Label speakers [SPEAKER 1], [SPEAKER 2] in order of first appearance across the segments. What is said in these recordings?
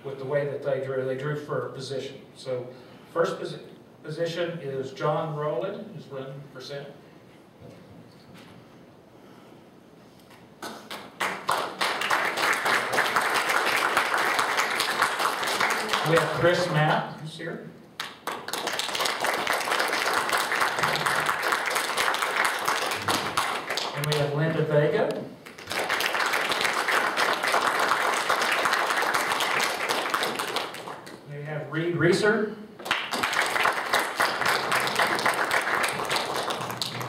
[SPEAKER 1] with the way that they drew. They drew for a position. So first position is John Rowland, who's running for Senate. We have Chris Mapp, who's here. And we have Linda Vega. We have Reed Reeser.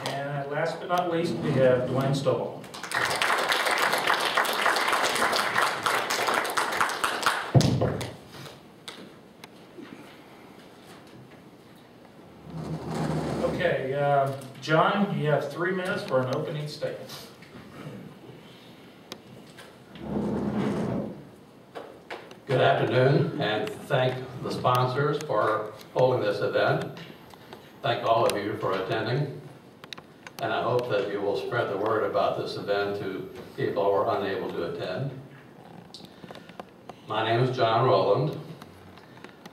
[SPEAKER 1] And last but not least, we have Dwayne Stovall. John, you have 3 minutes for an opening statement.
[SPEAKER 2] Good afternoon, and thank the sponsors for holding this event. Thank all of you for attending, and I hope that you will spread the word about this event to people who are unable to attend. My name is John Rowland.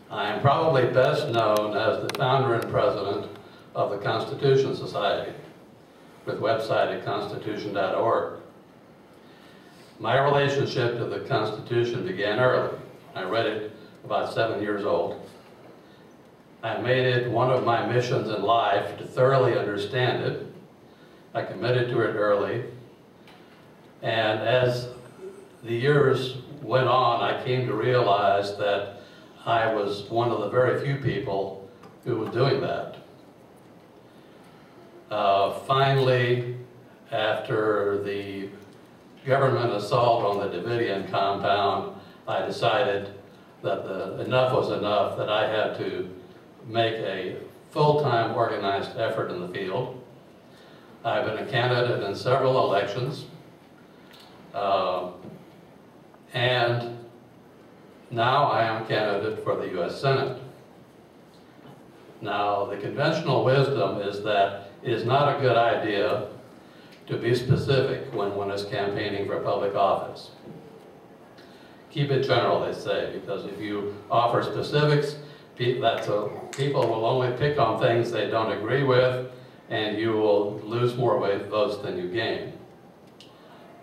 [SPEAKER 2] I am probably best known as the founder and president of the Constitution Society, with website at constitution.org. My relationship to the Constitution began early. I read it about 7 years old. I made it one of my missions in life to thoroughly understand it. I committed to it early, and as the years went on, I came to realize that I was one of the very few people who was doing that. Finally, after the government assault on the Davidian compound, I decided that enough was enough, that I had to make a full-time organized effort in the field. I've been a candidate in several elections, and now I am a candidate for the U.S. Senate. Now, the conventional wisdom is that it is not a good idea to be specific when one is campaigning for public office. Keep it general, they say, because if you offer specifics, people will only pick on things they don't agree with, and you will lose more votes than you gain.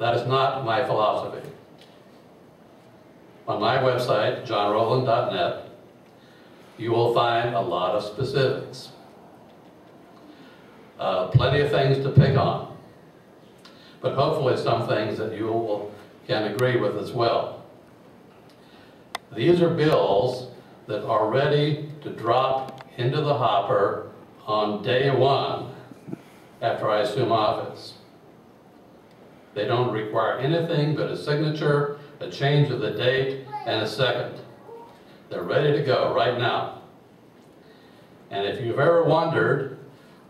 [SPEAKER 2] That is not my philosophy. On my website, johnrowland.net, you will find a lot of specifics. Plenty of things to pick on, but hopefully some things that you can agree with as well. These are bills that are ready to drop into the hopper on day one after I assume office. They don't require anything but a signature, a change of the date, and a second. They're ready to go right now. And if you've ever wondered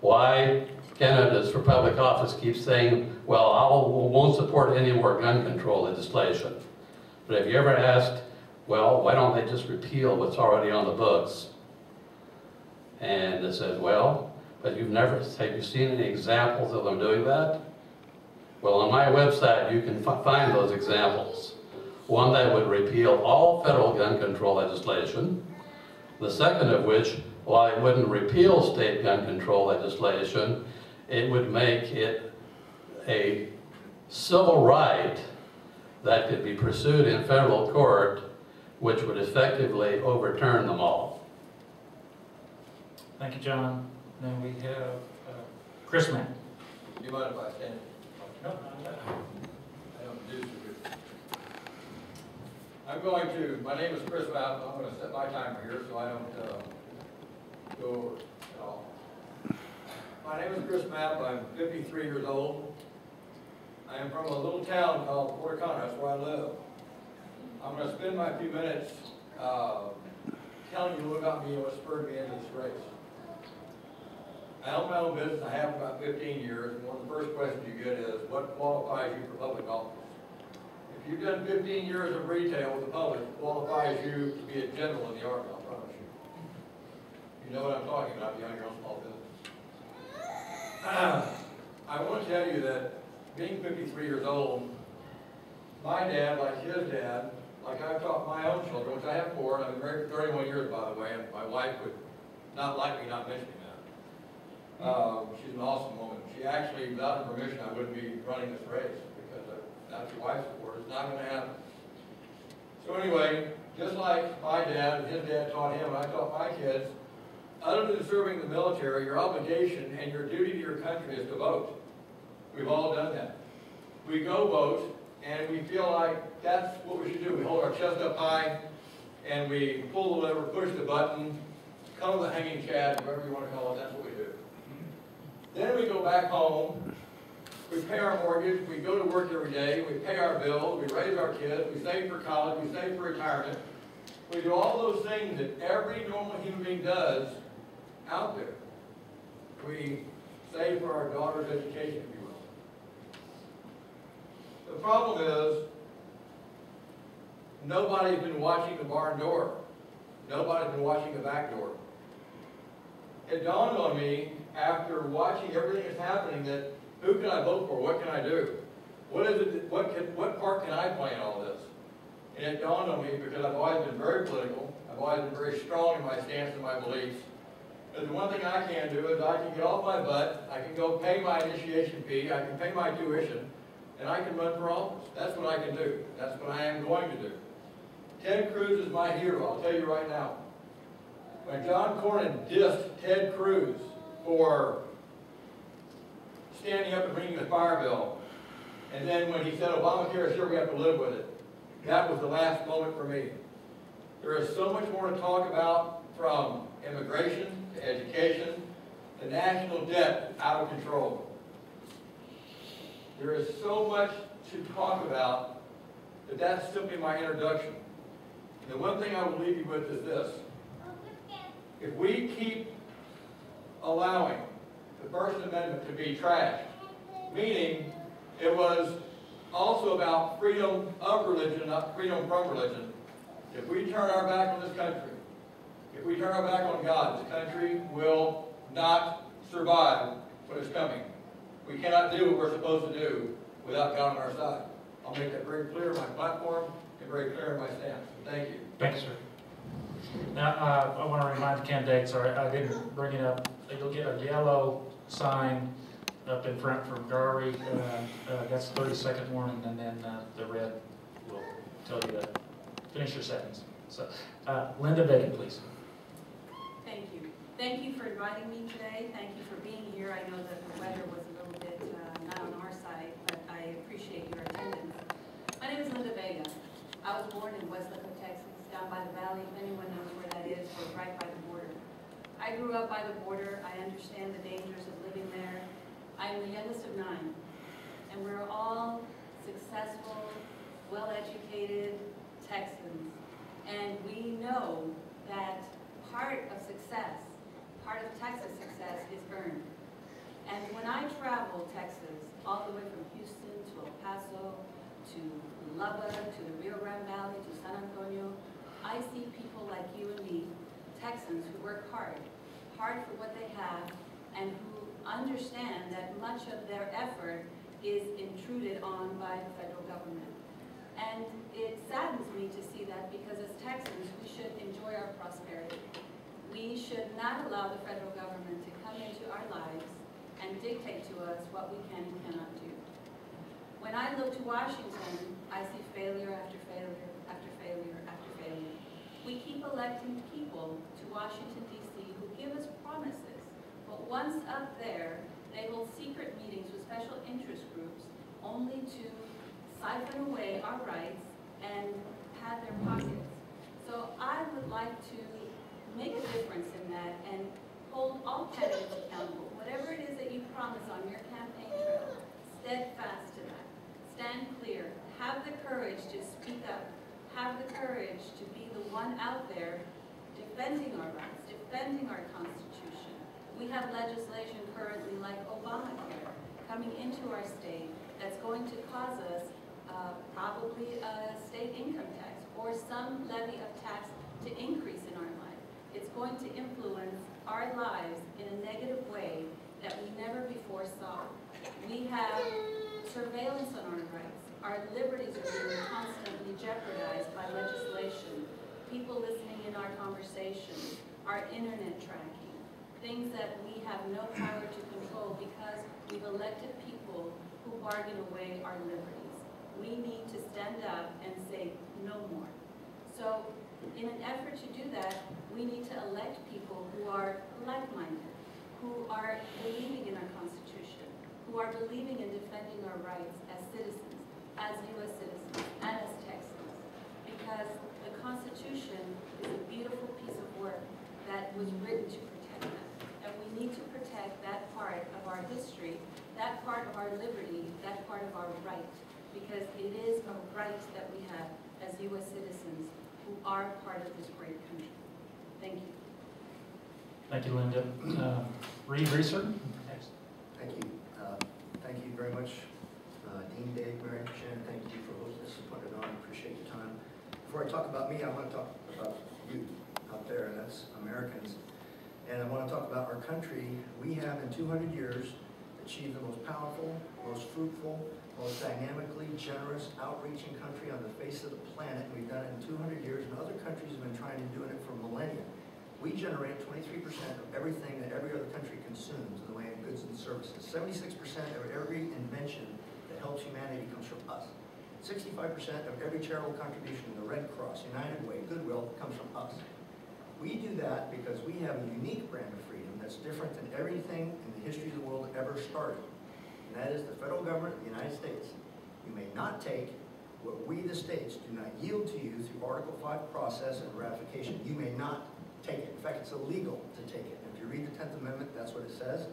[SPEAKER 2] why candidates for public office keep saying, well, I won't support any more gun control legislation. But have you ever asked, well, why don't they just repeal what's already on the books? And it says, well, but have you seen any examples of them doing that? Well, on my website, you can find those examples. One that would repeal all federal gun control legislation. The second of which, while it wouldn't repeal state gun control legislation, it would make it a civil right that could be pursued in federal court, which would effectively overturn them all.
[SPEAKER 1] Thank you, John. Now we have Chris Mann.
[SPEAKER 3] Do you mind if I stand?
[SPEAKER 1] No, not that.
[SPEAKER 3] I don't do so good. My name is Chris Mapp. I'm going to set my timer here so I don't go over at all. My name is Chris Mapp. I'm 53 years old. I am from a little town called Port Connor. That's where I live. I'm going to spend my few minutes telling you what got me and what spurred me into this race. I own my own business. I have about 15 years. And one of the first questions you get is, what qualifies you for public office? If you've done 15 years of retail with the public, it qualifies you to be a general in the Army, I promise you. You know what I'm talking about behind your own small business. I want to tell you that being 53 years old, my dad, like his dad, like I've taught my own children, which I have 4, and I've been married for 31 years, by the way, and my wife would not like me not mentioning that. She's an awesome woman. She actually, without her permission, I wouldn't be running this race, because that's your wife's support. It's not going to happen. So anyway, just like my dad and his dad taught him, and I taught my kids, other than serving the military, your obligation and your duty to your country is to vote. We've all done that. We go vote, and we feel like that's what we should do. We hold our chest up high, and we pull the lever, push the button, come the hanging chad, whatever you want to call it, that's what we do. Then we go back home, we pay our mortgage, we go to work every day, we pay our bills, we raise our kids, we save for college, we save for retirement. We do all those things that every normal human being does out there. We save for our daughter's education, if you will. The problem is, nobody's been watching the barn door. Nobody's been watching the back door. It dawned on me after watching everything that's happening that who can I vote for? What can I do? What is it? What part can I play in all this? And it dawned on me because I've always been very political. I've always been very strong in my stance and my beliefs. But the one thing I can do is I can get off my butt. I can go pay my initiation fee. I can pay my tuition, and I can run for office. That's what I can do. That's what I am going to do. Ted Cruz is my hero. I'll tell you right now. When John Cornyn dissed Ted Cruz for standing up and reading the fire bill, and then when he said Obamacare, sure we have to live with it, that was the last moment for me. There is so much more to talk about, from immigration to education, the national debt out of control. There is so much to talk about that that's simply my introduction. And the one thing I will leave you with is this. If we keep allowing the First Amendment to be trashed, meaning it was also about freedom of religion, not freedom from religion, if we turn our back on this country, if we turn our back on God, this country will not survive what is coming. We cannot do what we're supposed to do without God on our side. I'll make that very clear in my platform and very clear in my stance. Thank you.
[SPEAKER 1] Thanks, sir. Now, I want to remind the candidates, I didn't bring it up, you'll get a yellow sign up in front from Gary. That's the 30-second warning, and then the red will tell you to finish your sentence. So, Linda Bacon, please.
[SPEAKER 4] Thank you. Thank you for inviting me today. Thank you for being here. I know that the weather was a little bit not on our side, but I appreciate your attendance. My name is Linda Vega. I was born in West Lubbock, Texas, down by the valley. If anyone knows where that is, we're right by the border. I grew up by the border. I understand the dangers of living there. I am the youngest of 9, and we're all successful, well-educated Texans. And we know that part of success, part of Texas success is earned. And when I travel Texas, all the way from Houston to El Paso, to Lubbock, to the Rio Grande Valley, to San Antonio, I see people like you and me, Texans, who work hard for what they have, and who understand that much of their effort is intruded on by the federal government. And it saddens me to see that, because as Texans, we should enjoy our prosperity. We should not allow the federal government to come into our lives and dictate to us what we can and cannot do. When I look to Washington, I see failure after failure after failure after failure. We keep electing people to Washington, D.C. who give us promises, but once up there, they hold secret meetings with special interest groups only to siphon away our rights and pad their pockets. So I would like to make a difference in that and hold all candidates accountable. Whatever it is that you promise on your campaign trail, steadfast to that. Stand clear. Have the courage to speak up. Have the courage to be the one out there defending our rights, defending our Constitution. We have legislation currently like Obamacare coming into our state that's going to cause us probably a state income tax or some levy of tax to increase in our life. It's going to influence our lives in a negative way that we never before saw. We have surveillance on our rights. Our liberties are being constantly jeopardized by legislation, people listening in our conversations, our internet tracking, things that we have no power to control because we've elected people who bargain away our liberties. We need to stand up and say no more. So in an effort to do that, we need to elect people who are like-minded, who are believing in our Constitution, who are believing in defending our rights as citizens, as U.S. citizens, and as Texans. Because the Constitution is a beautiful piece of work that was written to protect them. And we need to protect that part of our history, that part of our liberty, that part of our right. Because it is a right that we have as U.S. citizens who are part of this great country. Thank you.
[SPEAKER 1] Thank you, Linda. Reed Reeser, next.
[SPEAKER 5] Thank you. Thank you very much, Dean Dave, Mary Shannon. Thank you for hosting this and putting it on. Appreciate your time. Before I talk about me, I want to talk about you out there, and that's Americans. And I want to talk about our country. We have, in 200 years, achieved the most powerful, most fruitful, most dynamically generous, outreaching country on the face of the planet. We've done it in 200 years, and other countries have been trying to do it for millennia. We generate 23% of everything that every other country consumes in the way of goods and services. 76% of every invention that helps humanity comes from us. 65% of every charitable contribution, the Red Cross, United Way, Goodwill, comes from us. We do that because we have a unique brand of freedom that's different than everything in the history of the world ever started. And that is the federal government of the United States. You may not take what we, the states, do not yield to you through Article 5 process and ratification. You may not take it. In fact, it's illegal to take it. If you read the 10th Amendment, that's what it says.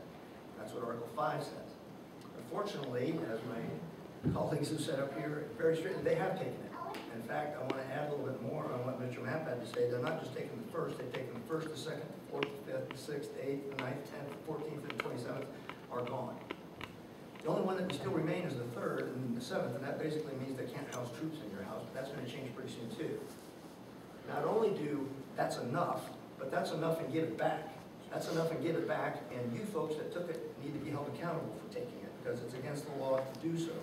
[SPEAKER 5] That's what Article 5 says. Unfortunately, as my colleagues who set up here very straightly, they have taken it. In fact, I want to add a little bit more on what Mr. Mapp had to say. They're not just taking the first, they've taken the first, the second, the fourth, the fifth, the sixth, the eighth, the ninth, 10th, the 14th, and the 27th are gone. The only one that will still remain is the third and the seventh, and that basically means they can't house troops in your house, but that's going to change pretty soon too. Not only do that's enough, but that's enough and give it back. That's enough and give it back, and you folks that took it need to be held accountable for taking it, because it's against the law to do so.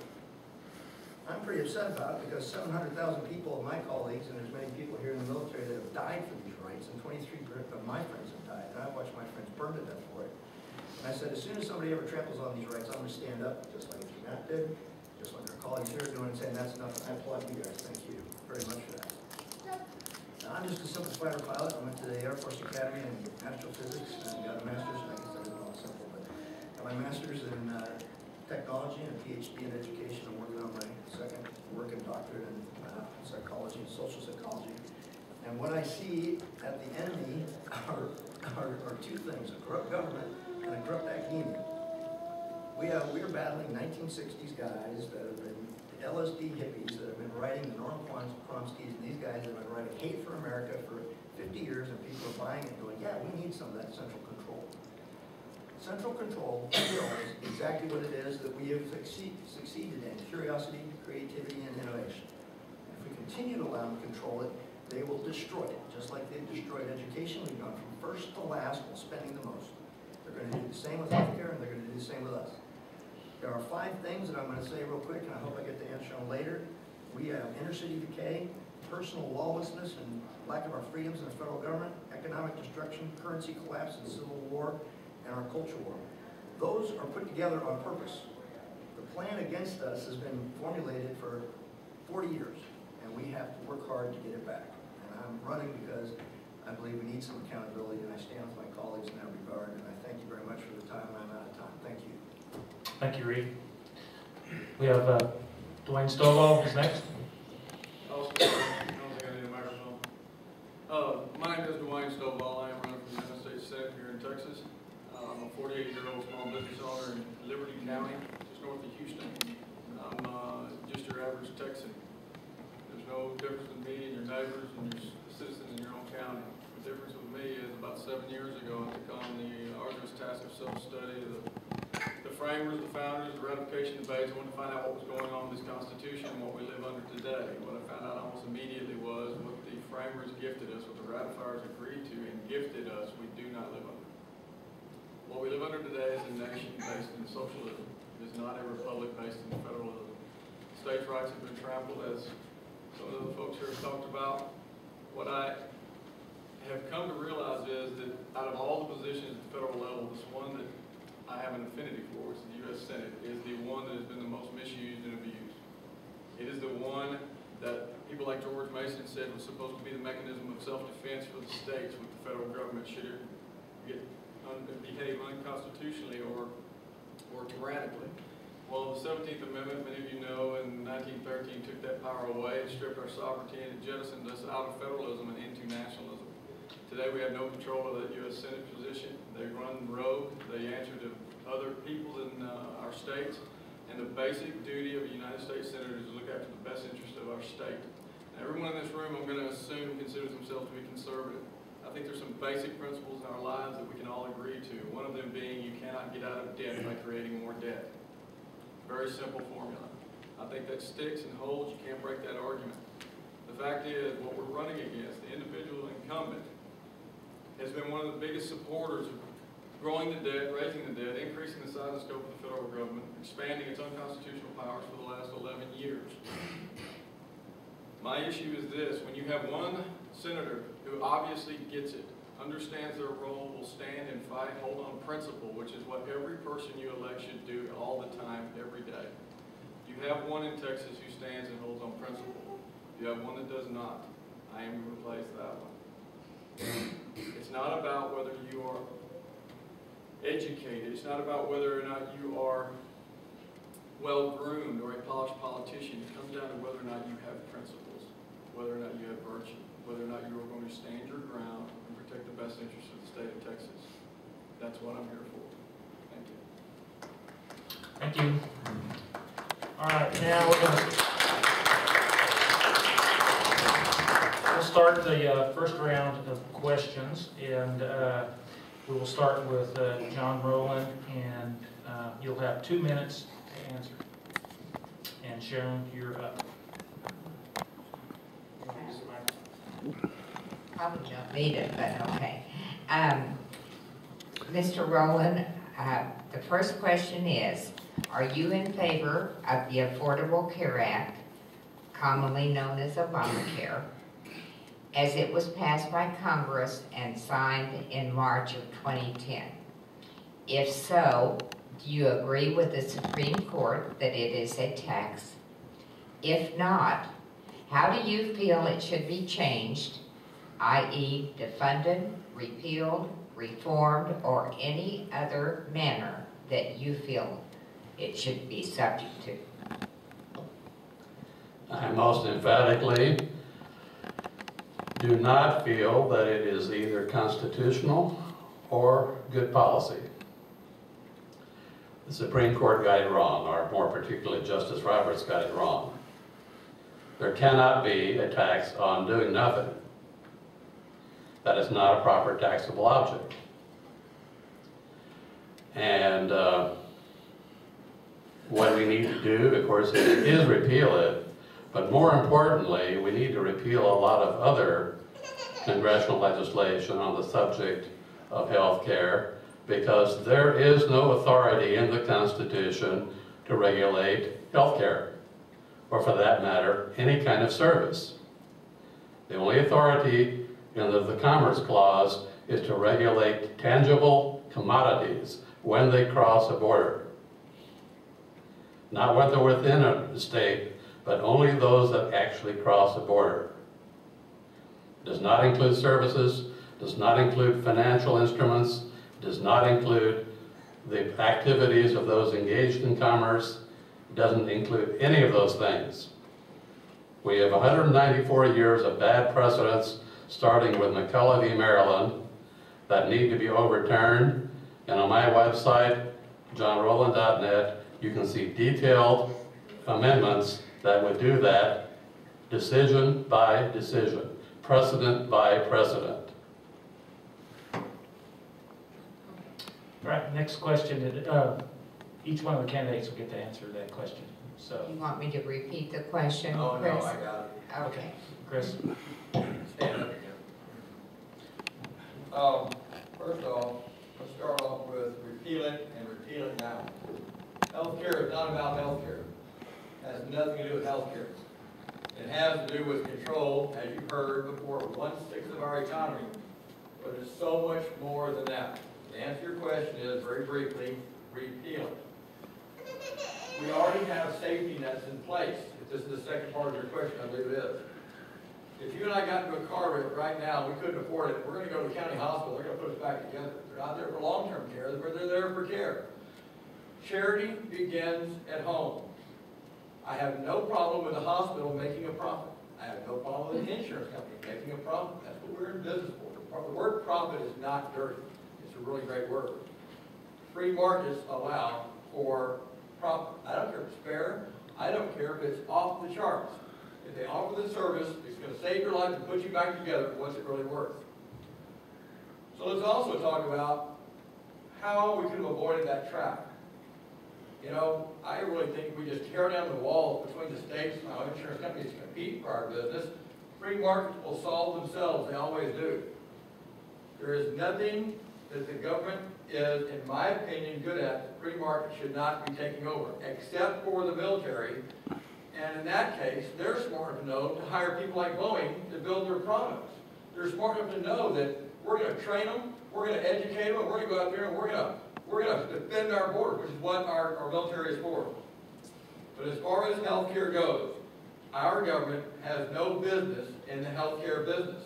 [SPEAKER 5] I'm pretty upset about it because 700,000 people of my colleagues, and there's many people here in the military that have died for these rights, and 23 of my friends have died, and I've watched my friends burn to death for it. And I said, as soon as somebody ever tramples on these rights, I'm going to stand up, just like Matt did, just like our colleagues here are doing, and saying that's enough. I applaud you guys. Thank you very much for that. Now, I'm just a simple fighter pilot. I went to the Air Force Academy in astrophysics and got a master's, and I guess that isn't all simple, but got my master's in technology and a PhD in education. I'm working on my second working doctorate in psychology and social psychology. And what I see at the enemy are two things: a corrupt government and a corrupt academia. We are battling 1960s guys that have been LSD hippies that have been writing the Norm Chomsky's, and these guys have been writing hate for America for 50 years, and people are buying it going, yeah, we need some of that central control. Central control kills exactly what it is that we have succeeded in: curiosity, creativity, and innovation. If we continue to allow them to control it, they will destroy it. Just like they've destroyed education, we've gone from first to last while spending the most. They're going to do the same with healthcare, and they're going to do the same with us. There are 5 things that I'm going to say real quick, and I hope I get the answer on later. We have inner city decay, personal lawlessness and lack of our freedoms in the federal government, economic destruction, currency collapse and civil war, and our culture war. Those are put together on purpose. The plan against us has been formulated for 40 years, and we have to work hard to get it back. And I'm running because I believe we need some accountability, and I stand with my colleagues in that regard, and I thank you very much for the time, and I'm out of time. Thank you.
[SPEAKER 1] Thank you, Reed. We have Dwayne Stovall is next.
[SPEAKER 6] I don't think I need a microphone. My name is Dwayne Stovall. I am running for the United States Senate here in Texas. I'm a 48-year-old small business owner in Liberty County, just north of Houston. I'm just your average Texan. There's no difference with me and your neighbors and your citizens in your own county. The difference with me is about 7 years ago, I took on the arduous task of self-study of the framers, the founders, the ratification debates. I wanted to find out what was going on with this Constitution and what we live under today. What I found out almost immediately was what the framers gifted us, what the ratifiers agreed to and gifted us, we do not live under. What we live under today is a nation based in socialism. It is not a republic based in federalism. States' rights have been trampled as some of the other folks here have talked about. What I have come to realize is that out of all the positions at the federal level, this one that I have an affinity for, which is the U.S. Senate, is the one that has been the most misused and abused. It is the one that people like George Mason said was supposed to be the mechanism of self-defense for the states with the federal government should it behave unconstitutionally or tyrannically. Well, the 17th Amendment, many of you know, in 1913 took that power away, it stripped our sovereignty, and it jettisoned us out of federalism and into nationalism. Today we have no control of that U.S. Senate position. They run rogue. They answer to other people in our states. And the basic duty of a United States Senator is to look after the best interest of our state. Now, everyone in this room, I'm going to assume, considers themselves to be conservative. I think there's some basic principles in our lives that we can all agree to. One of them being you cannot get out of debt by creating more debt. Very simple formula. I think that sticks and holds. You can't break that argument. The fact is, what we're running against, the individual incumbent, has been one of the biggest supporters of growing the debt, raising the debt, increasing the size and scope of the federal government, expanding its unconstitutional powers for the last 11 years. My issue is this: when you have one senator who obviously gets it, understands their role, will stand and fight, hold on principle, which is what every person you elect should do all the time, every day. You have one in Texas who stands and holds on principle. You have one that does not. I am going to replace that one. It's not about whether you are educated. It's not about whether or not you are well-groomed or a polished politician. It comes down to whether or not you have principles, whether or not you have virtue, whether or not you are going to stand your ground and protect the best interests of the state of Texas. That's what I'm here for. Thank you.
[SPEAKER 1] Thank you. All right, now we'll start the first round of questions, and we will start with John Rowland, and you'll have 2 minutes to answer. And Sharon, you're up.
[SPEAKER 7] Probably don't need it, but okay. Mr. Rowland, the first question is, are you in favor of the Affordable Care Act, commonly known as Obamacare, as it was passed by Congress and signed in March of 2010? If so, do you agree with the Supreme Court that it is a tax? If not, how do you feel it should be changed, i.e. defunded, repealed, reformed, or any other manner that you feel it should be subject to?
[SPEAKER 2] I most emphatically do not feel that it is either constitutional or good policy. The Supreme Court got it wrong, or more particularly Justice Roberts got it wrong. There cannot be a tax on doing nothing. That is not a proper taxable object. And what we need to do, of course, is repeal it, but more importantly, we need to repeal a lot of other congressional legislation on the subject of health care, because there is no authority in the Constitution to regulate health care, or for that matter, any kind of service. The only authority in the Commerce Clause is to regulate tangible commodities when they cross a border. Not when they're within a state, but only those that actually cross a border. It does not include services, does not include financial instruments, does not include the activities of those engaged in commerce. It doesn't include any of those things. We have 194 years of bad precedents, starting with McCullough v. Maryland, that need to be overturned. And on my website, johnrowland.net, you can see detailed amendments that would do that, decision by decision, precedent by precedent.
[SPEAKER 1] All right, next question. Each one of the candidates will get to answer that question. So,
[SPEAKER 7] You want me to repeat the question,
[SPEAKER 3] Oh,
[SPEAKER 7] Chris?
[SPEAKER 3] no, I got it.
[SPEAKER 7] Okay.
[SPEAKER 1] Chris.
[SPEAKER 3] Stand up again. First off, let's start off with repeal it and repeal it now. Healthcare is not about healthcare. It has nothing to do with healthcare. It has to do with control, as you've heard before, 1/6 of our economy. But it's so much more than that. The answer to your question is, very briefly, repeal it. We already have safety nets in place. If this is the second part of your question, I believe it is. If you and I got into a car wreck right now, we couldn't afford it, we're going to go to the county hospital, they're going to put us back together. They're not there for long-term care, they're there for care. Charity begins at home. I have no problem with a hospital making a profit. I have no problem with an insurance company making a profit. That's what we're in business for. The word profit is not dirty. It's a really great word. Free markets allow for profit. I don't care if it's fair. I don't care if it's off the charts. If they offer the service, it's going to save your life and put you back together. What's it really worth? So let's also talk about how we could have avoided that trap. You know, I really think if we just tear down the walls between the states and how insurance companies compete for our business, free markets will solve themselves. They always do. There is nothing that the government is, in my opinion, good at. Free market should not be taking over, except for the military. And in that case, they're smart enough to know to hire people like Boeing to build their products. They're smart enough to know that we're going to train them, we're going to educate them, and we're going to go out there and we're going to defend our border, which is what our military is for. But as far as healthcare goes, our government has no business in the healthcare business.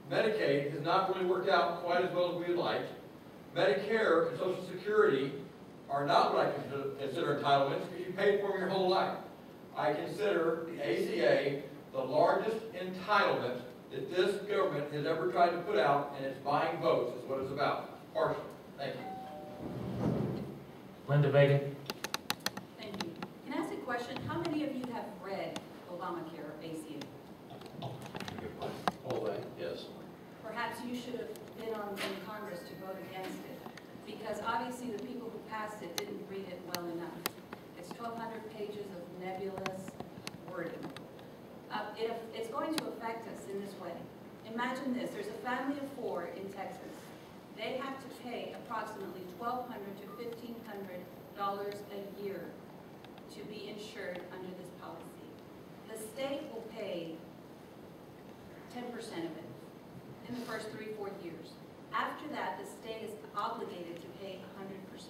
[SPEAKER 3] Medicaid has not really worked out quite as well as we would like. Medicare and Social Security are not what I consider entitlements because you paid for them your whole life. I consider the ACA the largest entitlement that this government has ever tried to put out, and it's buying votes is what it's about. Partially. Thank you.
[SPEAKER 1] Linda Vega.
[SPEAKER 4] Thank you. Can I ask a question? How many of you have read Obamacare or ACA?
[SPEAKER 2] Whole thing, yes.
[SPEAKER 4] Perhaps you should have been in Congress to vote against it, because obviously the people who passed it didn't read it well enough. It's 1,200 pages of nebulous wording. It's going to affect us in this way. Imagine this, there's a family of 4 in Texas. They have to pay approximately $1,200 to $1,500 a year to be insured under this policy. The state will pay 10% of it in the first 3-4 years. After that, the state is obligated to pay 100%.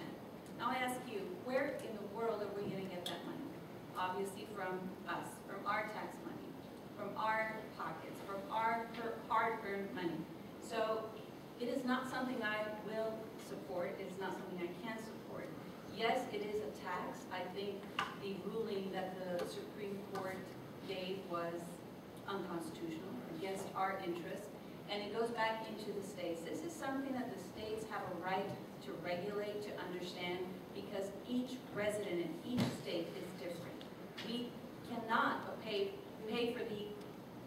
[SPEAKER 4] Now I ask you, where in the world are we going to get that money? Obviously from us, from our tax money, from our pockets, from our hard-earned money. So it is not something I will support. It is not something I can support. Yes, it is a tax. I think the ruling that the Supreme Court gave was unconstitutional, against our interests, and it goes back into the states. This is something that the states have a right to regulate, to understand, because each resident in each state is different. We cannot pay for the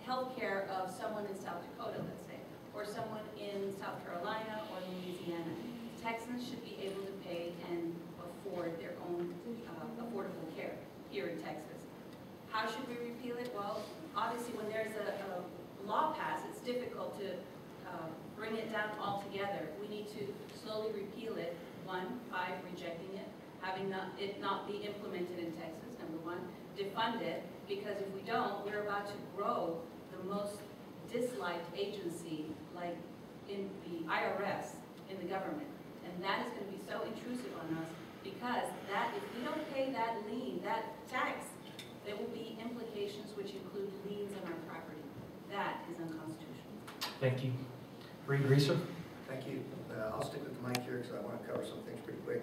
[SPEAKER 4] health care of someone in South Dakota, let's say, or someone in South Carolina or Louisiana. Texans should be able to pay and afford their own affordable care here in Texas. How should we repeal it? Well, obviously when there's a law passed, it's difficult to bring it down altogether. We need to slowly repeal it. 1, by rejecting it, having it not be implemented in Texas, number 1. Defund it, because if we don't, we're about to grow the most disliked agency, like in the IRS, in the government. And that is going to be so intrusive on us, because that, if we don't pay that lien, that tax, there will be implications which include liens on our property. That is unconstitutional.
[SPEAKER 1] Thank you. Reed Reeser.
[SPEAKER 5] Thank you. I'll stick with the mic here because I want to cover some things pretty quick.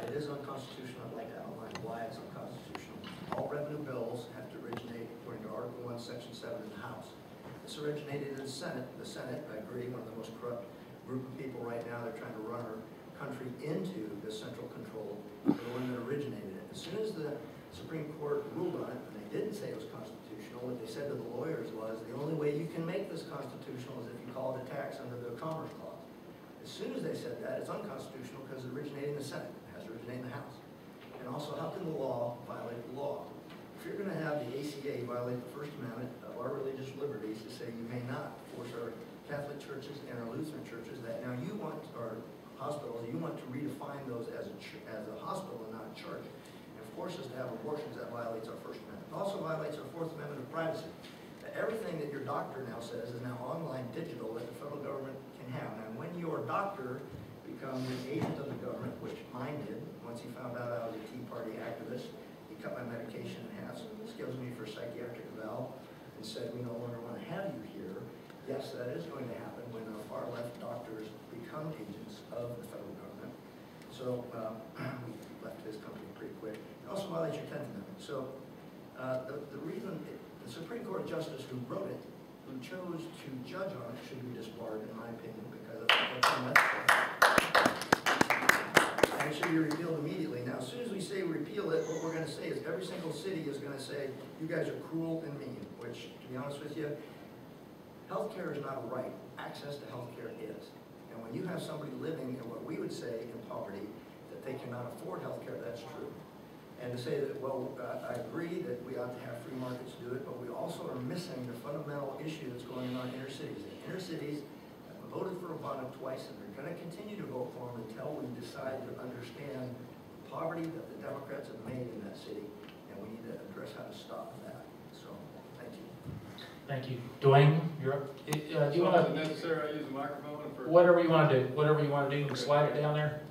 [SPEAKER 5] It is unconstitutional. I'd like to outline why it's unconstitutional. All revenue bills have to originate according to Article 1, Section 7 in the House. This originated in the Senate. The Senate, I agree, one of the most corrupt group of people right now. They're trying to run our country into the central control of the one that originated it. As soon as the Supreme Court ruled on it, and they didn't say it was constitutional, what they said to the lawyers was, the only way you can make this constitutional is if you call it a tax under the Commerce Clause. As soon as they said that, it's unconstitutional because it originated in the Senate. It has to originate in the House. And also, how can the law violate the law? If you're going to have the ACA violate the First Amendment of our religious liberties to say you may not force our Catholic churches and our Lutheran churches that now you want, or hospitals, you want to redefine those as a hospital and not a church. And force us to have abortions, that violates our First Amendment. It also violates our Fourth Amendment of privacy. Everything that your doctor now says is now online digital that the federal government can have. And when your doctor becomes an agent of the government, which mine did, once he found out I was a Tea Party activist, he cut my medication in half, scheduled me for psychiatric eval, and said, we no longer want to have you here. Yes, that is going to happen when our far-left doctors become agents of the federal government. So we left his company pretty quick. It also violates your 10th Amendment. So the reason the Supreme Court justice who wrote it, who chose to judge on it, should be disbarred, in my opinion, because it's unethical. And it should be repealed immediately. Now, as soon as we say repeal it, what we're going to say is every single city is going to say, you guys are cruel and mean, which, to be honest with you, healthcare is not a right. Access to healthcare is. And when you have somebody living in what we would say in poverty, that they cannot afford healthcare, that's true. And to say that, well, I agree that we ought to have free markets do it, but we also are missing the fundamental issue that's going on in inner cities. The inner cities have voted for Obama twice, and they're going to continue to vote for him until we decide to understand the poverty that the Democrats have made in that city, and we need to address how to stop that. So, thank you.
[SPEAKER 1] Thank you. Dwayne, you're up. Do you want to?
[SPEAKER 6] necessary, I use the microphone for.
[SPEAKER 1] Whatever you want to do. Whatever you want to do, slide it down there.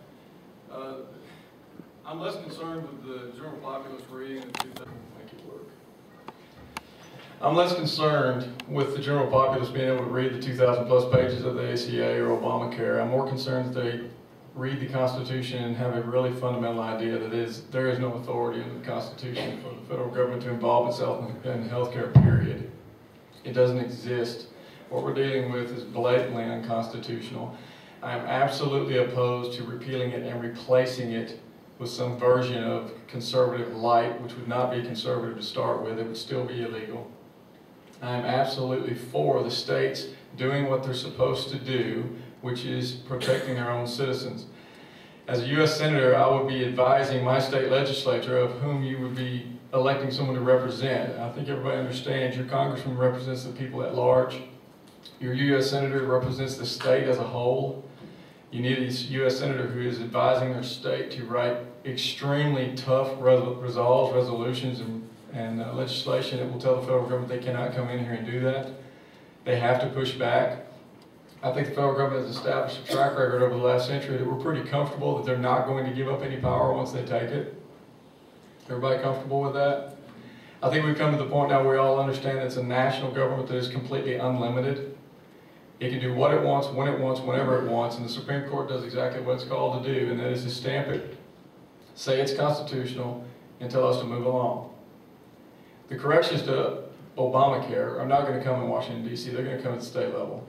[SPEAKER 6] I'm less concerned with the general populace reading the 2000. Make it work. I'm less concerned with the general populace being able to read the 2,000 plus pages of the ACA or Obamacare. I'm more concerned that they read the Constitution and have a really fundamental idea that there is no authority in the Constitution for the federal government to involve itself in healthcare, period. It doesn't exist. What we're dealing with is blatantly unconstitutional. I am absolutely opposed to repealing it and replacing it with some version of conservative light, which would not be conservative to start with. It would still be illegal. I am absolutely for the states doing what they're supposed to do, which is protecting their own citizens. As a U.S. Senator, I would be advising my state legislature of whom you would be electing someone to represent. I think everybody understands your congressman represents the people at large. Your U.S. Senator represents the state as a whole. You need a U.S. Senator who is advising their state to write extremely tough resolutions and legislation that will tell the federal government they cannot come in here and do that. They have to push back. I think the federal government has established a track record over the last century that we're pretty comfortable that they're not going to give up any power once they take it. Everybody comfortable with that? I think we've come to the point now where we all understand that it's a national government that is completely unlimited. It can do what it wants, when it wants, whenever it wants, and the Supreme Court does exactly what it's called to do, and that is to stamp it, say it's constitutional, and tell us to move along. The corrections to Obamacare are not going to come in Washington, D.C., they're going to come at the state level.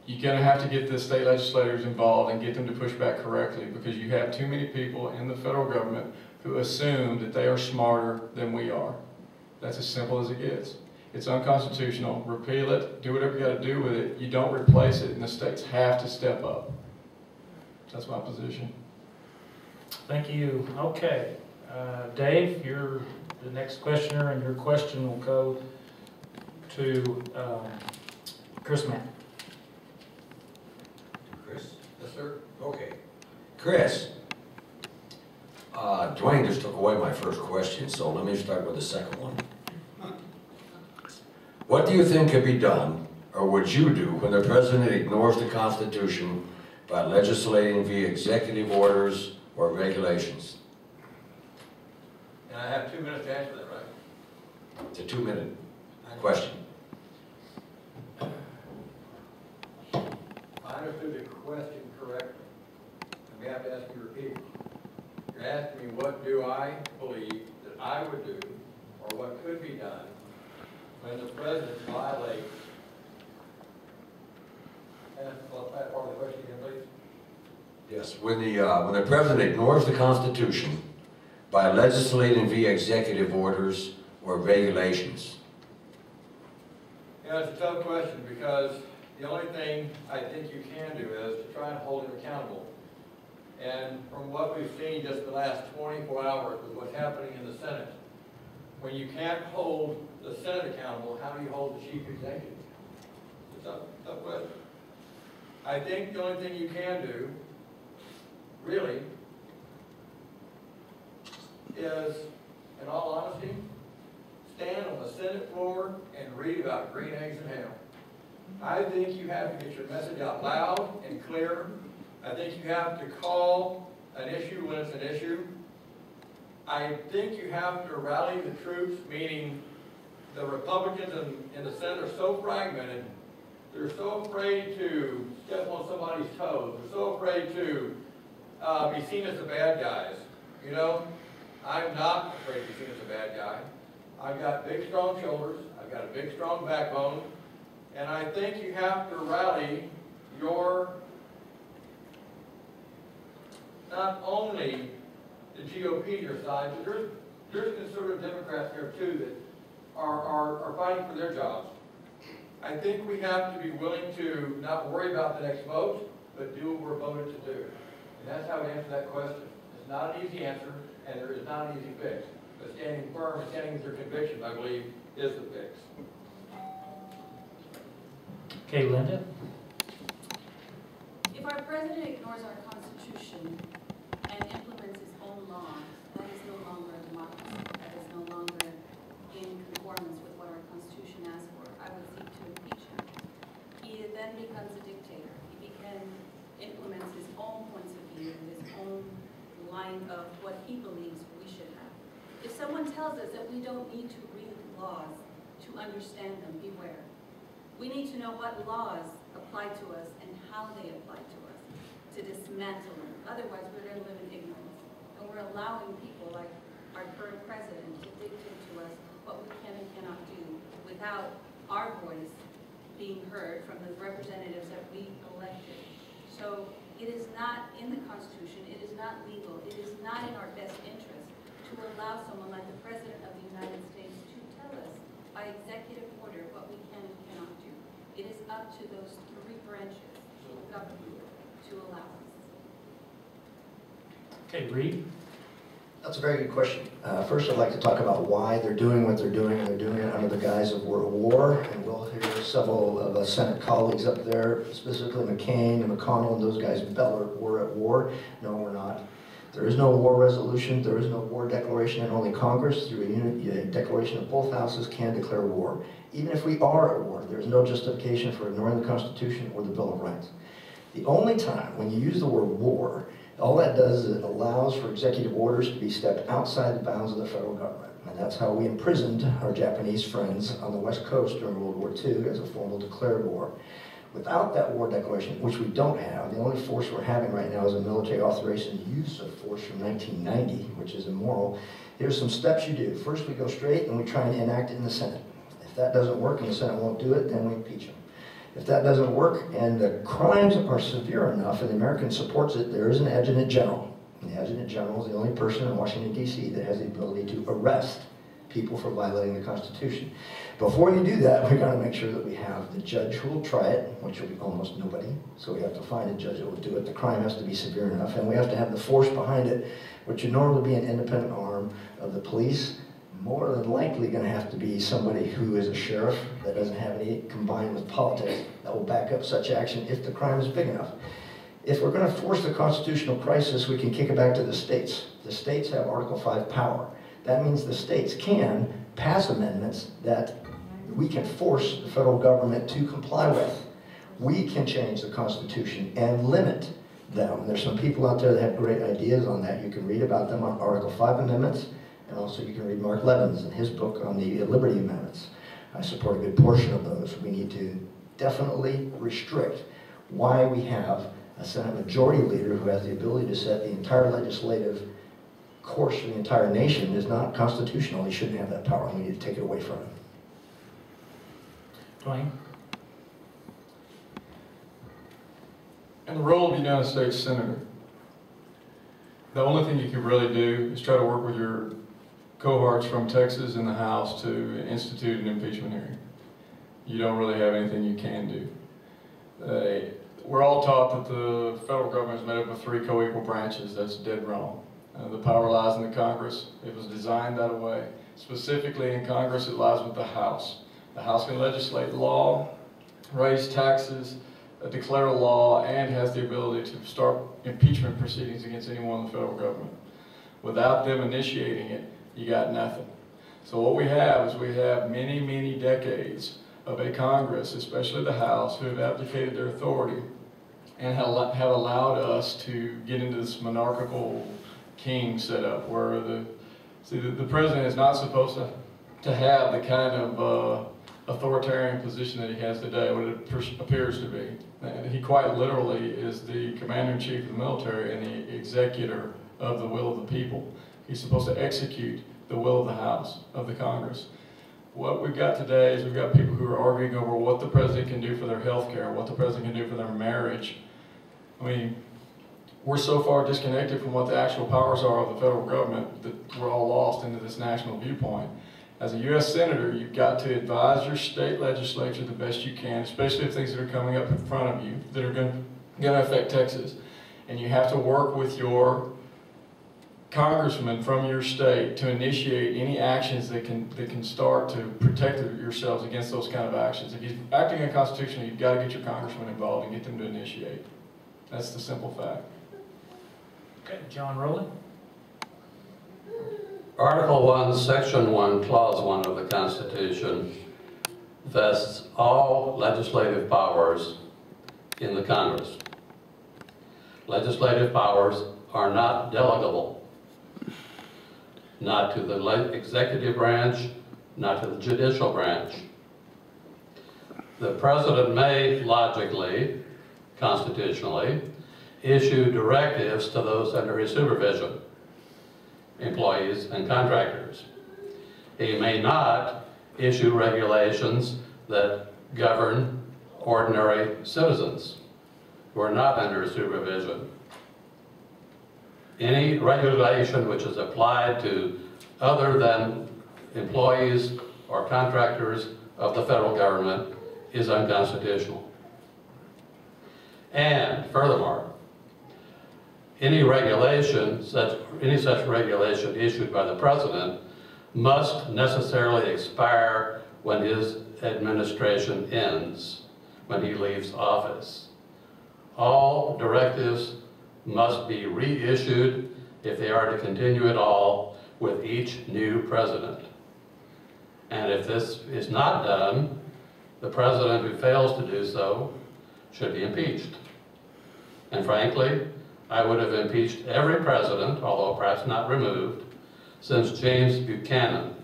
[SPEAKER 6] You're going to have to get the state legislators involved and get them to push back correctly, because you have too many people in the federal government who assume that they are smarter than we are. That's as simple as it gets. It's unconstitutional. Repeal it. Do whatever you got to do with it. You don't replace it, and the states have to step up. That's my position.
[SPEAKER 1] Thank you. Okay. Dave, you're the next questioner, and your question will go to Chris Mapp.
[SPEAKER 8] Chris? Yes, sir. Okay. Chris, Dwayne just took away my first question, so let me start with the second one. What do you think could be done, or would you do, when the president ignores the Constitution by legislating via executive orders or regulations?
[SPEAKER 3] And I have 2 minutes to answer that, right?
[SPEAKER 8] It's a 2-minute question.
[SPEAKER 3] If I understood the question correctly, I may have to ask you to repeat. You're asking me what do I believe that I would do, or what could be done when the president violates. And that part of the question again, please.
[SPEAKER 8] Yes, when the president ignores the Constitution by legislating via executive orders or regulations.
[SPEAKER 3] You know, it's a tough question, because the only thing I think you can do is to try and hold him accountable. And from what we've seen just the last 24 hours with what's happening in the Senate, when you can't hold the Senate accountable, how do you hold the chief executive? It's a tough question. I think the only thing you can do, really, is, in all honesty, stand on the Senate floor and read about green eggs and ham. I think you have to get your message out loud and clear. I think you have to call an issue when it's an issue. I think you have to rally the troops, meaning the Republicans in the Senate are so fragmented, they're so afraid to step on somebody's toes. They're so afraid to be seen as the bad guys. You know, I'm not afraid to be seen as a bad guy. I've got big, strong shoulders. I've got a big, strong backbone. And I think you have to rally your, not only the GOP to your side, but there's conservative Democrats here too that are fighting for their jobs. I think we have to be willing to not worry about the next vote, but do what we're voted to do. And that's how we answer that question. It's not an easy answer, and there is not an easy fix. But standing firm and standing with your convictions, I believe, is the fix.
[SPEAKER 1] Okay, Linda?
[SPEAKER 4] If our president ignores our Constitution and implements his own law, that is no longer a democracy. That is no longer in conformance with what our Constitution asks for. I would seek to impeach him. He then becomes a dictator. He implements his own points of view, his own line of what he believes we should have. If someone tells us that we don't need to read laws to understand them, beware. We need to know what laws apply to us and how they apply to us to dismantle them. Otherwise, we're going to live in ignorance. And we're allowing people like our current president to dictate to us what we can and cannot do without our voice being heard from the representatives that we elected. So it is not in the Constitution, it is not legal, it is not in our best interest to allow someone like the President of the United States to tell us by executive order what we can and cannot do. It is up to those three branches of government to allow us.
[SPEAKER 1] Okay, Reed?
[SPEAKER 5] That's a very good question. First, I'd like to talk about why they're doing what they're doing, and they're doing it under the guise of we're at war. And we'll hear several of us Senate colleagues up there, specifically McCain and McConnell and those guys, bell we're at war. No, we're not. There is no war resolution. There is no war declaration, and only Congress, through a declaration of both houses, can declare war. Even if we are at war, there's no justification for ignoring the Constitution or the Bill of Rights. The only time when you use the word war, all that does is it allows for executive orders to be stepped outside the bounds of the federal government. And that's how we imprisoned our Japanese friends on the West Coast during World War II as a formal declared war. Without that war declaration, which we don't have, the only force we're having right now is a military authorization use of force from 1990, which is immoral. Here's some steps you do. First, we go straight and we try and enact it in the Senate. If that doesn't work and the Senate won't do it, then we impeach them. If that doesn't work and the crimes are severe enough and the American supports it, there is an adjutant general. And the adjutant general is the only person in Washington, D.C. that has the ability to arrest people for violating the Constitution. Before you do that, we've got to make sure that we have the judge who will try it, which will be almost nobody. So we have to find a judge that will do it. The crime has to be severe enough, and we have to have the force behind it, which would normally be an independent arm of the police. More than likely going to have to be somebody who is a sheriff that doesn't have any combined with politics that will back up such action if the crime is big enough. If we're going to force the constitutional crisis, we can kick it back to the states. The states have Article 5 power. That means the states can pass amendments that we can force the federal government to comply with. We can change the Constitution and limit them. There's some people out there that have great ideas on that. You can read about them on Article 5 amendments, and also you can read Mark Levin's in his book on the Liberty Amendments. I support a good portion of those. We need to definitely restrict why we have a Senate Majority Leader who has the ability to set the entire legislative course for the entire nation is not constitutional. He shouldn't have that power. We need to take it away from him.
[SPEAKER 1] Dwayne?
[SPEAKER 6] In the role of a United States Senator, the only thing you can really do is try to work with your cohorts from Texas in the House to institute an impeachment hearing. You don't really have anything you can do. We're all taught that the federal government is made up of 3 co-equal branches. That's dead wrong. The power lies in the Congress. It was designed that way. Specifically in Congress, it lies with the House. The House can legislate law, raise taxes, declare a law, and has the ability to start impeachment proceedings against anyone in the federal government. Without them initiating it, you got nothing. So what we have is we have many, many decades of a Congress, especially the House, who have abdicated their authority and have allowed us to get into this monarchical king setup where the president is not supposed to have the kind of authoritarian position that he has today, what it appears to be. And he quite literally is the commander-in-chief of the military and the executor of the will of the people. He's supposed to execute the will of the House, of the Congress. What we've got today is we've got people who are arguing over what the president can do for their health care, what the president can do for their marriage. I mean, we're so far disconnected from what the actual powers are of the federal government that we're all lost into this national viewpoint. As a U.S. Senator, you've got to advise your state legislature the best you can, especially if things that are coming up in front of you that are going to affect Texas. And you have to work with your congressmen from your state to initiate any actions that can start to protect yourselves against those kind of actions. If you're acting unconstitutionally, you've got to get your congressmen involved and get them to initiate. That's the simple fact.
[SPEAKER 1] Okay, John Rowland.
[SPEAKER 2] Article 1, Section 1, Clause 1 of the Constitution vests all legislative powers in the Congress. Legislative powers are not delegable, not to the executive branch, not to the judicial branch. The president may logically, constitutionally, issue directives to those under his supervision, employees and contractors. He may not issue regulations that govern ordinary citizens who are not under his supervision. Any regulation which is applied to other than employees or contractors of the federal government is unconstitutional. And furthermore, any such regulation issued by the president must necessarily expire when his administration ends, when he leaves office. All directives must be reissued if they are to continue at all with each new president. And if this is not done, the president who fails to do so should be impeached. And frankly, I would have impeached every president, although perhaps not removed, since James Buchanan.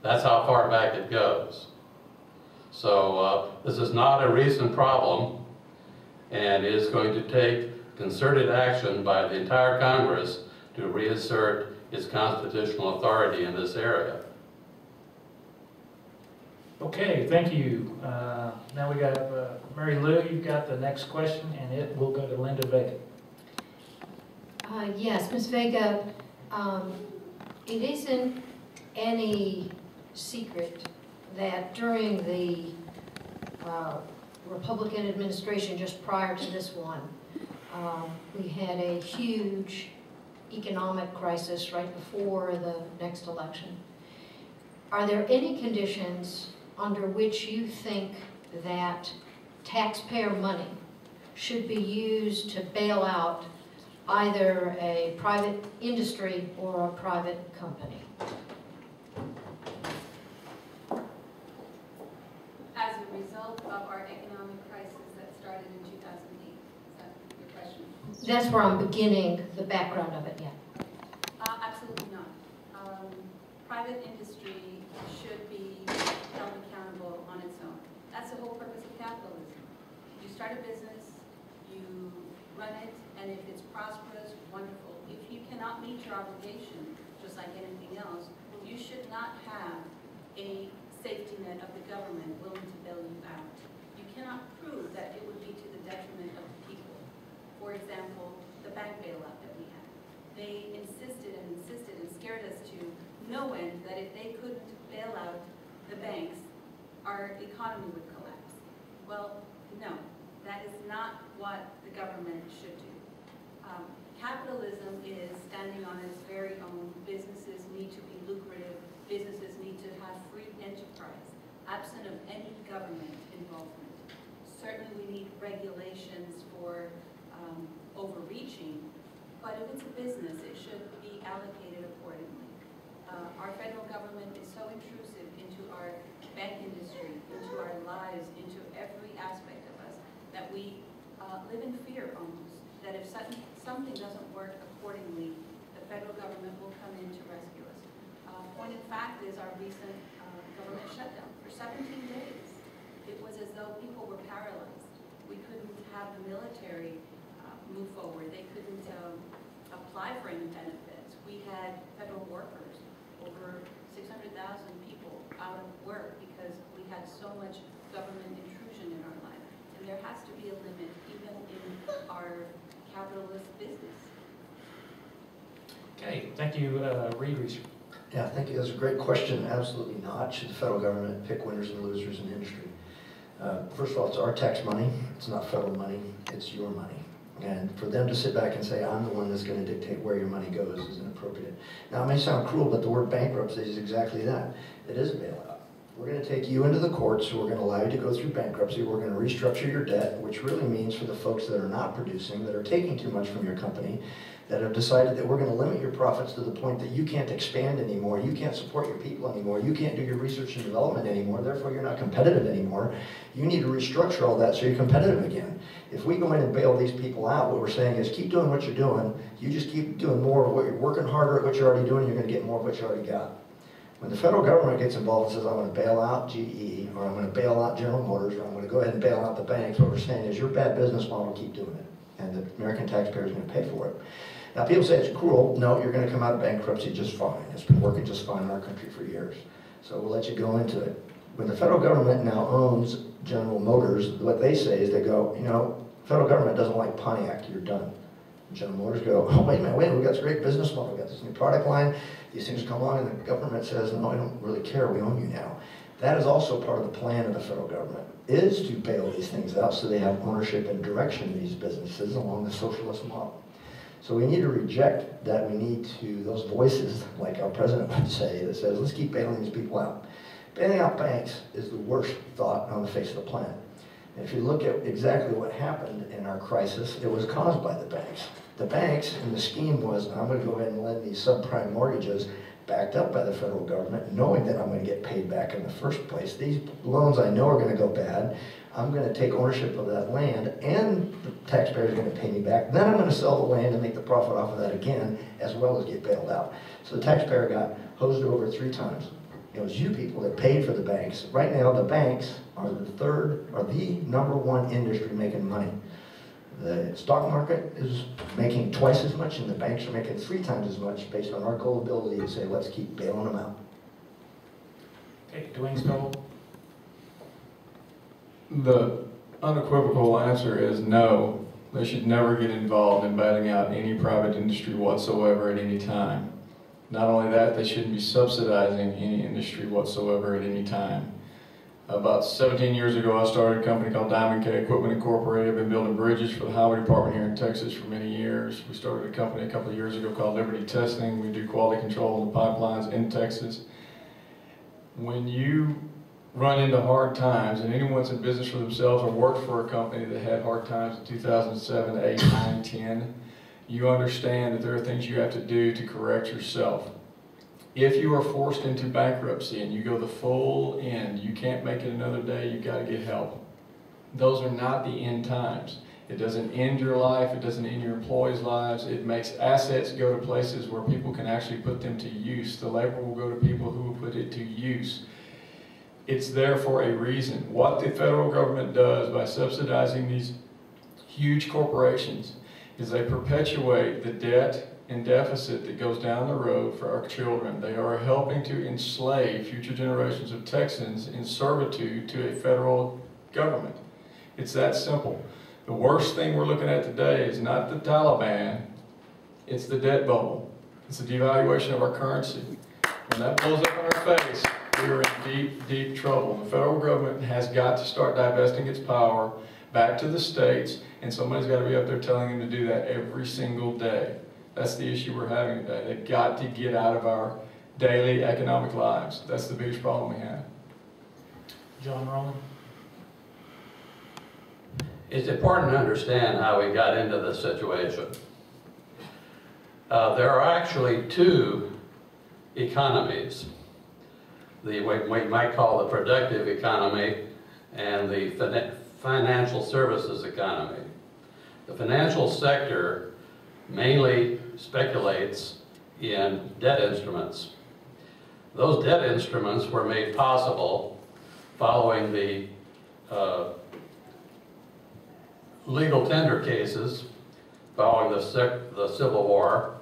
[SPEAKER 2] That's how far back it goes. So this is not a recent problem, and is going to take concerted action by the entire Congress to reassert its constitutional authority in this area.
[SPEAKER 1] Okay, thank you. Now we got Mary Lou, you've got the next question, and it will go to Linda Vega.
[SPEAKER 9] Yes, Ms. Vega, it isn't any secret that during the Republican administration just prior to this one, we had a huge economic crisis right before the next election. Are there any conditions under which you think that taxpayer money should be used to bail out either a private industry or a private company?
[SPEAKER 4] As a result of our economic crisis that started in 2008, is that your question?
[SPEAKER 9] That's where I'm beginning the background of it, yeah.
[SPEAKER 4] Absolutely not. Private industry should be held accountable on its own. That's the whole purpose of capitalism. You start a business, you run it, and if it's prosperous, wonderful. If you cannot meet your obligation, just like anything else, you should not have a safety net of the government willing to bail you out. You cannot prove that it would be to the detriment of the people. For example, the bank bailout that we had. They insisted and scared us to no end that if they couldn't bail out the banks, our economy would collapse. Well, no, that is not what the government should do. Capitalism is standing on its very own. Businesses need to be lucrative. Businesses need to have free enterprise, absent of any government involvement. Certainly we need regulations for overreaching, but if it's a business, it should be allocated accordingly. Our federal government is so intrusive into our bank industry, into our lives, into every aspect of us, that we live in fear almost, that if something doesn't work accordingly, the federal government will come in to rescue us. Point in fact is our recent government shutdown for 17 days. It was as though people were paralyzed. We couldn't have the military move forward. They couldn't apply for any benefits. We had federal workers, over 600,000 people out of work because we had so much government intrusion in our life. And there has to be a limit even in our capitalist business.
[SPEAKER 1] Okay, thank you, Reed Research.
[SPEAKER 5] Yeah, thank you. That's a great question. Absolutely not. Should the federal government pick winners and losers in industry? First of all, it's our tax money. It's not federal money. It's your money. And for them to sit back and say, I'm the one that's going to dictate where your money goes is inappropriate. Now, it may sound cruel, but the word bankruptcy is exactly that. It is a bailout. We're going to take you into the courts, we're going to allow you to go through bankruptcy, we're going to restructure your debt, which really means for the folks that are not producing, that are taking too much from your company, that have decided that we're going to limit your profits to the point that you can't expand anymore, you can't support your people anymore, you can't do your research and development anymore, therefore you're not competitive anymore. You need to restructure all that so you're competitive again. If we go in and bail these people out, what we're saying is keep doing what you're doing, you just keep doing more of what you're working harder at what you're already doing, you're going to get more of what you already got. When the federal government gets involved and says, I'm going to bail out GE, or I'm going to bail out General Motors, or I'm going to go ahead and bail out the banks, what we're saying is your bad business model, keep doing it. And the American taxpayer is going to pay for it. Now people say it's cruel. No, you're going to come out of bankruptcy just fine. It's been working just fine in our country for years. So we'll let you go into it. When the federal government now owns General Motors, what they say is they go, you know, federal government doesn't like Pontiac, you're done. General Motors go, oh, wait a minute, we've got this great business model, we've got this new product line, these things come along, and the government says, no, I don't really care, we own you now. That is also part of the plan of the federal government, is to bail these things out so they have ownership and direction in these businesses along the socialist model. So we need to reject that. We need to, those voices, like our president would say, that says, let's keep bailing these people out. Bailing out banks is the worst thought on the face of the planet. And if you look at exactly what happened in our crisis, it was caused by the banks. The banks, and the scheme was, I'm going to go ahead and lend these subprime mortgages backed up by the federal government, knowing that I'm going to get paid back in the first place. These loans I know are going to go bad. I'm going to take ownership of that land, and the taxpayer is going to pay me back. Then I'm going to sell the land and make the profit off of that again, as well as get bailed out. So the taxpayer got hosed over 3 times. It was you people that paid for the banks. Right now, the banks are the #1 industry making money. The stock market is making twice as much, and the banks are making 3 times as much based on our gullibility to say, let's keep bailing them out.
[SPEAKER 1] Okay, Dwayne Stoll.
[SPEAKER 6] The unequivocal answer is no. They should never get involved in bailing out any private industry whatsoever at any time. Not only that, they shouldn't be subsidizing any industry whatsoever at any time. About 17 years ago, I started a company called Diamond K Equipment Incorporated. I've been building bridges for the highway department here in Texas for many years. We started a company a couple of years ago called Liberty Testing. We do quality control on the pipelines in Texas. When you run into hard times, and anyone that's in business for themselves or worked for a company that had hard times in 2007, 8, 9, 10, you understand that there are things you have to do to correct yourself. If you are forced into bankruptcy and you go the full end, you can't make it another day, you've got to get help. Those are not the end times. It doesn't end your life, it doesn't end your employees' lives, it makes assets go to places where people can actually put them to use. The labor will go to people who will put it to use. It's there for a reason. What the federal government does by subsidizing these huge corporations is they perpetuate the debt and deficit that goes down the road for our children. They are helping to enslave future generations of Texans in servitude to a federal government. It's that simple. The worst thing we're looking at today is not the Taliban, it's the debt bubble. It's the devaluation of our currency. When that blows up in our face, we are in deep, deep trouble. The federal government has got to start divesting its power back to the states, and somebody's got to be up there telling them to do that every single day. That's the issue we're having today. They've got to get out of our daily economic lives. That's the biggest problem we have.
[SPEAKER 1] John Rowland.
[SPEAKER 2] It's important to understand how we got into this situation. There are actually two economies. What we might call the productive economy and the financial services economy. The financial sector mainly speculates in debt instruments. Those debt instruments were made possible following the legal tender cases following the Civil War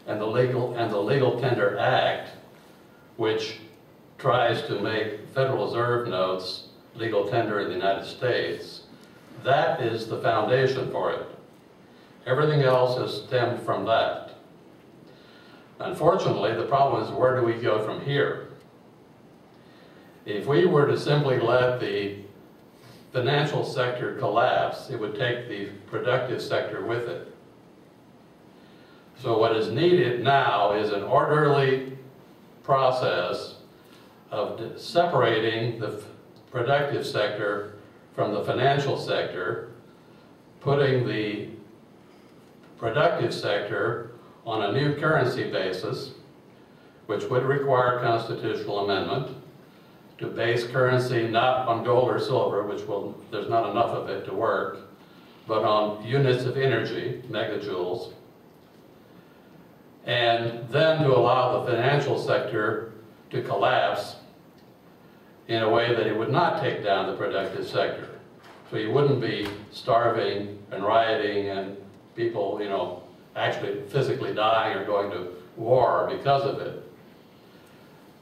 [SPEAKER 2] and the Legal Tender Act, which tries to make Federal Reserve notes legal tender in the United States. That is the foundation for it. Everything else has stemmed from that. Unfortunately, the problem is, where do we go from here? If we were to simply let the financial sector collapse, it would take the productive sector with it. So what is needed now is an orderly process of separating the productive sector from the financial sector, putting the productive sector on a new currency basis, which would require constitutional amendment, to base currency not on gold or silver, which there's not enough of it to work, but on units of energy, megajoules, and then to allow the financial sector to collapse in a way that it would not take down the productive sector. So you wouldn't be starving and rioting and people, actually physically dying or going to war because of it.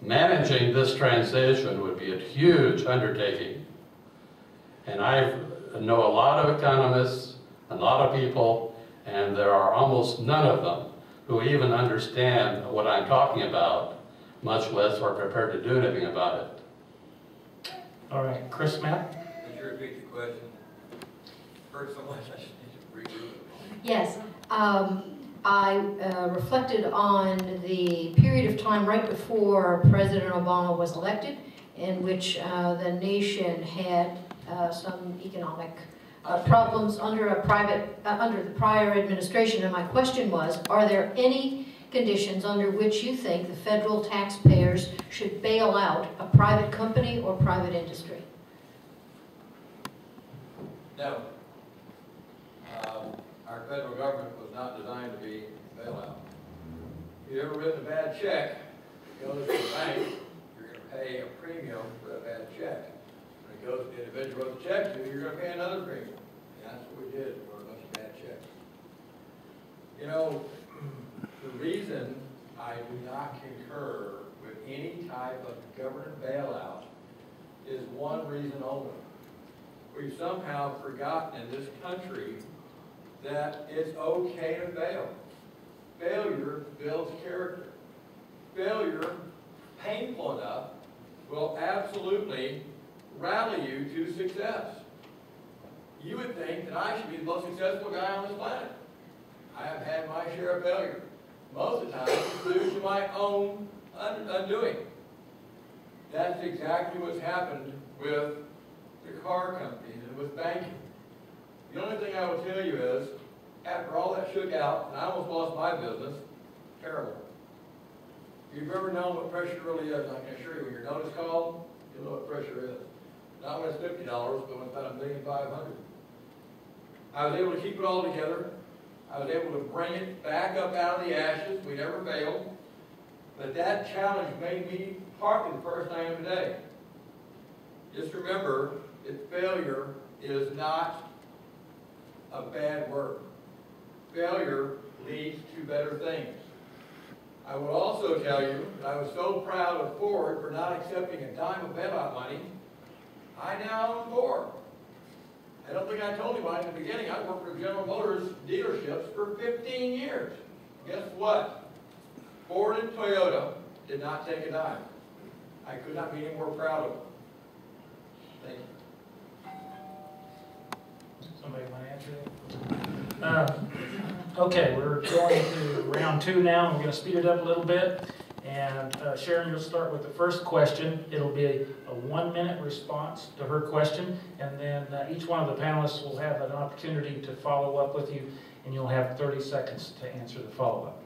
[SPEAKER 2] Managing this transition would be a huge undertaking. And I know a lot of economists, a lot of people, and there are almost none of them who even understand what I'm talking about, much less are prepared to do anything about it.
[SPEAKER 1] All right, Chris Mapp?
[SPEAKER 3] Could you repeat the question? Heard so much, I just need to redo it.
[SPEAKER 9] Yes, I reflected on the period of time right before President Obama was elected, in which the nation had some economic problems under the prior administration. And my question was, are there any conditions under which you think the federal taxpayers should bail out a private company or private industry?
[SPEAKER 3] No. Our federal government was not designed to be a bailout. If you've ever written a bad check, it goes to the bank, you're going to pay a premium for that bad check. When it goes to the individual who wrote the check to, you're going to pay another premium. And that's what we did for a bunch of bad checks. The reason I do not concur with any type of government bailout is one reason only. We've somehow forgotten in this country that it's okay to fail. Failure builds character. Failure, painful enough, will absolutely rally you to success. You would think that I should be the most successful guy on this planet. I have had my share of failure. Most of the time, it's due to my own undoing. That's exactly what's happened with the car companies and with banking. The only thing I will tell you is, after all that shook out, and I almost lost my business, terrible. If you've ever known what pressure really is, I can assure you, when your note is called, you'll know what pressure is. Not when it's $50, but when it's about $1,500,000. I was able to keep it all together. I was able to bring it back up out of the ashes. We never failed. But that challenge made me partly the person I am today. Just remember that failure is not a bad word. Failure leads to better things. I will also tell you that I was so proud of Ford for not accepting a dime of bailout money. I now own Ford. I don't think I told anybody in the beginning, I worked for General Motors dealerships for 15 years. Guess what? Ford and Toyota did not take a dime. I could not be any more proud of them. Thank you.
[SPEAKER 1] Somebody want to answer that? Okay, we're going to round two now. We're going to speed it up a little bit. And Sharon, you'll start with the first question. It'll be a 1-minute response to her question. And then each one of the panelists will have an opportunity to follow up with you. And you'll have 30 seconds to answer the follow-up.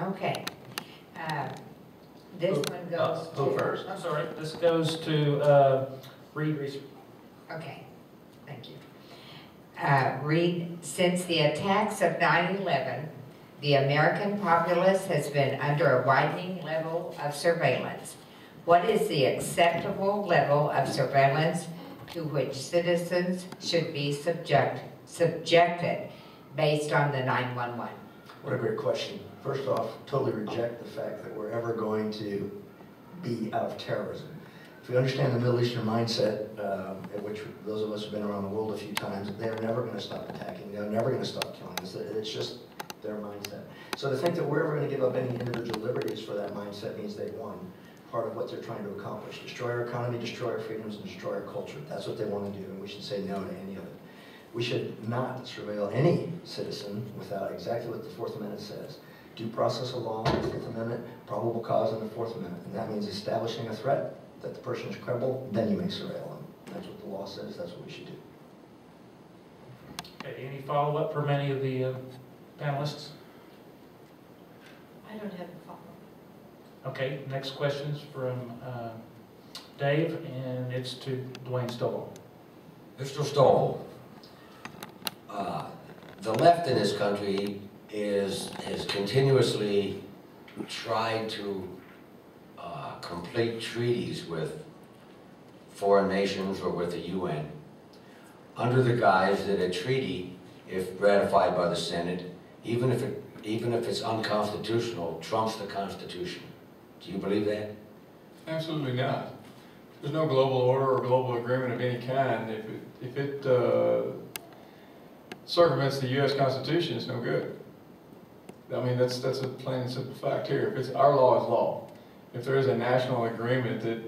[SPEAKER 7] Okay. This one goes to...
[SPEAKER 2] Who first?
[SPEAKER 1] I'm sorry, this goes to Reed Research.
[SPEAKER 7] Okay, thank you. Reed, since the attacks of 9/11, the American populace has been under a widening level of surveillance. What is the acceptable level of surveillance to which citizens should be subjected based on the 9/11?
[SPEAKER 5] What a great question. First off, totally reject the fact that we're ever going to be out of terrorism. If we understand the Middle Eastern mindset, at which those of us who have been around the world a few times, they're never going to stop attacking. They're never going to stop killing us. It's just their mindset. So to think that we're ever going to give up any individual liberties for that mindset means they've won part of what they're trying to accomplish. Destroy our economy, destroy our freedoms, and destroy our culture. That's what they want to do, and we should say no to any of it. We should not surveil any citizen without exactly what the Fourth Amendment says. Due process of law in the Fifth Amendment, probable cause in the Fourth Amendment. And that means establishing a threat that the person is credible, then you may surveil them. That's what the law says, that's what we should do.
[SPEAKER 1] Okay, any follow-up from any of the panelists?
[SPEAKER 9] I don't have a follow-up.
[SPEAKER 1] Okay, next question's from Dave, and it's to Dwayne Stovall.
[SPEAKER 8] Mr. Stovall, the left in this country has continuously tried to complete treaties with foreign nations or with the UN under the guise that a treaty, if ratified by the Senate, even if it's unconstitutional, trumps the Constitution. Do you believe that?
[SPEAKER 6] Absolutely not. There's no global order or global agreement of any kind. If it circumvents the U.S. Constitution, it's no good. I mean, that's a plain and simple fact here. If it's our law is law. If there is a national agreement that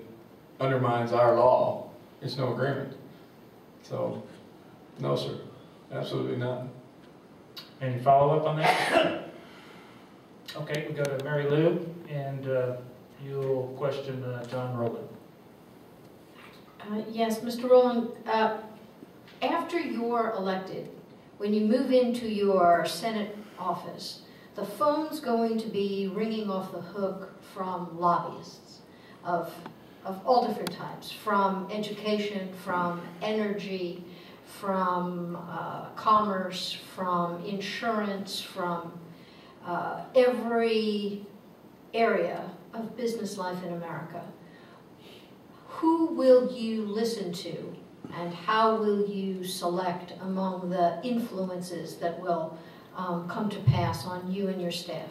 [SPEAKER 6] undermines our law, it's no agreement. So, no, sir, absolutely not.
[SPEAKER 1] Any follow-up on that? Okay, we go to Mary Lou, and you'll question John Rowland.
[SPEAKER 9] Yes, Mr. Rowland, after you're elected, when you move into your Senate office, the phone's going to be ringing off the hook from lobbyists of all different types, from education, from energy, from commerce, from insurance, from every area of business life in America. Who will you listen to, and how will you select among the influences that will come to pass on you and your staff?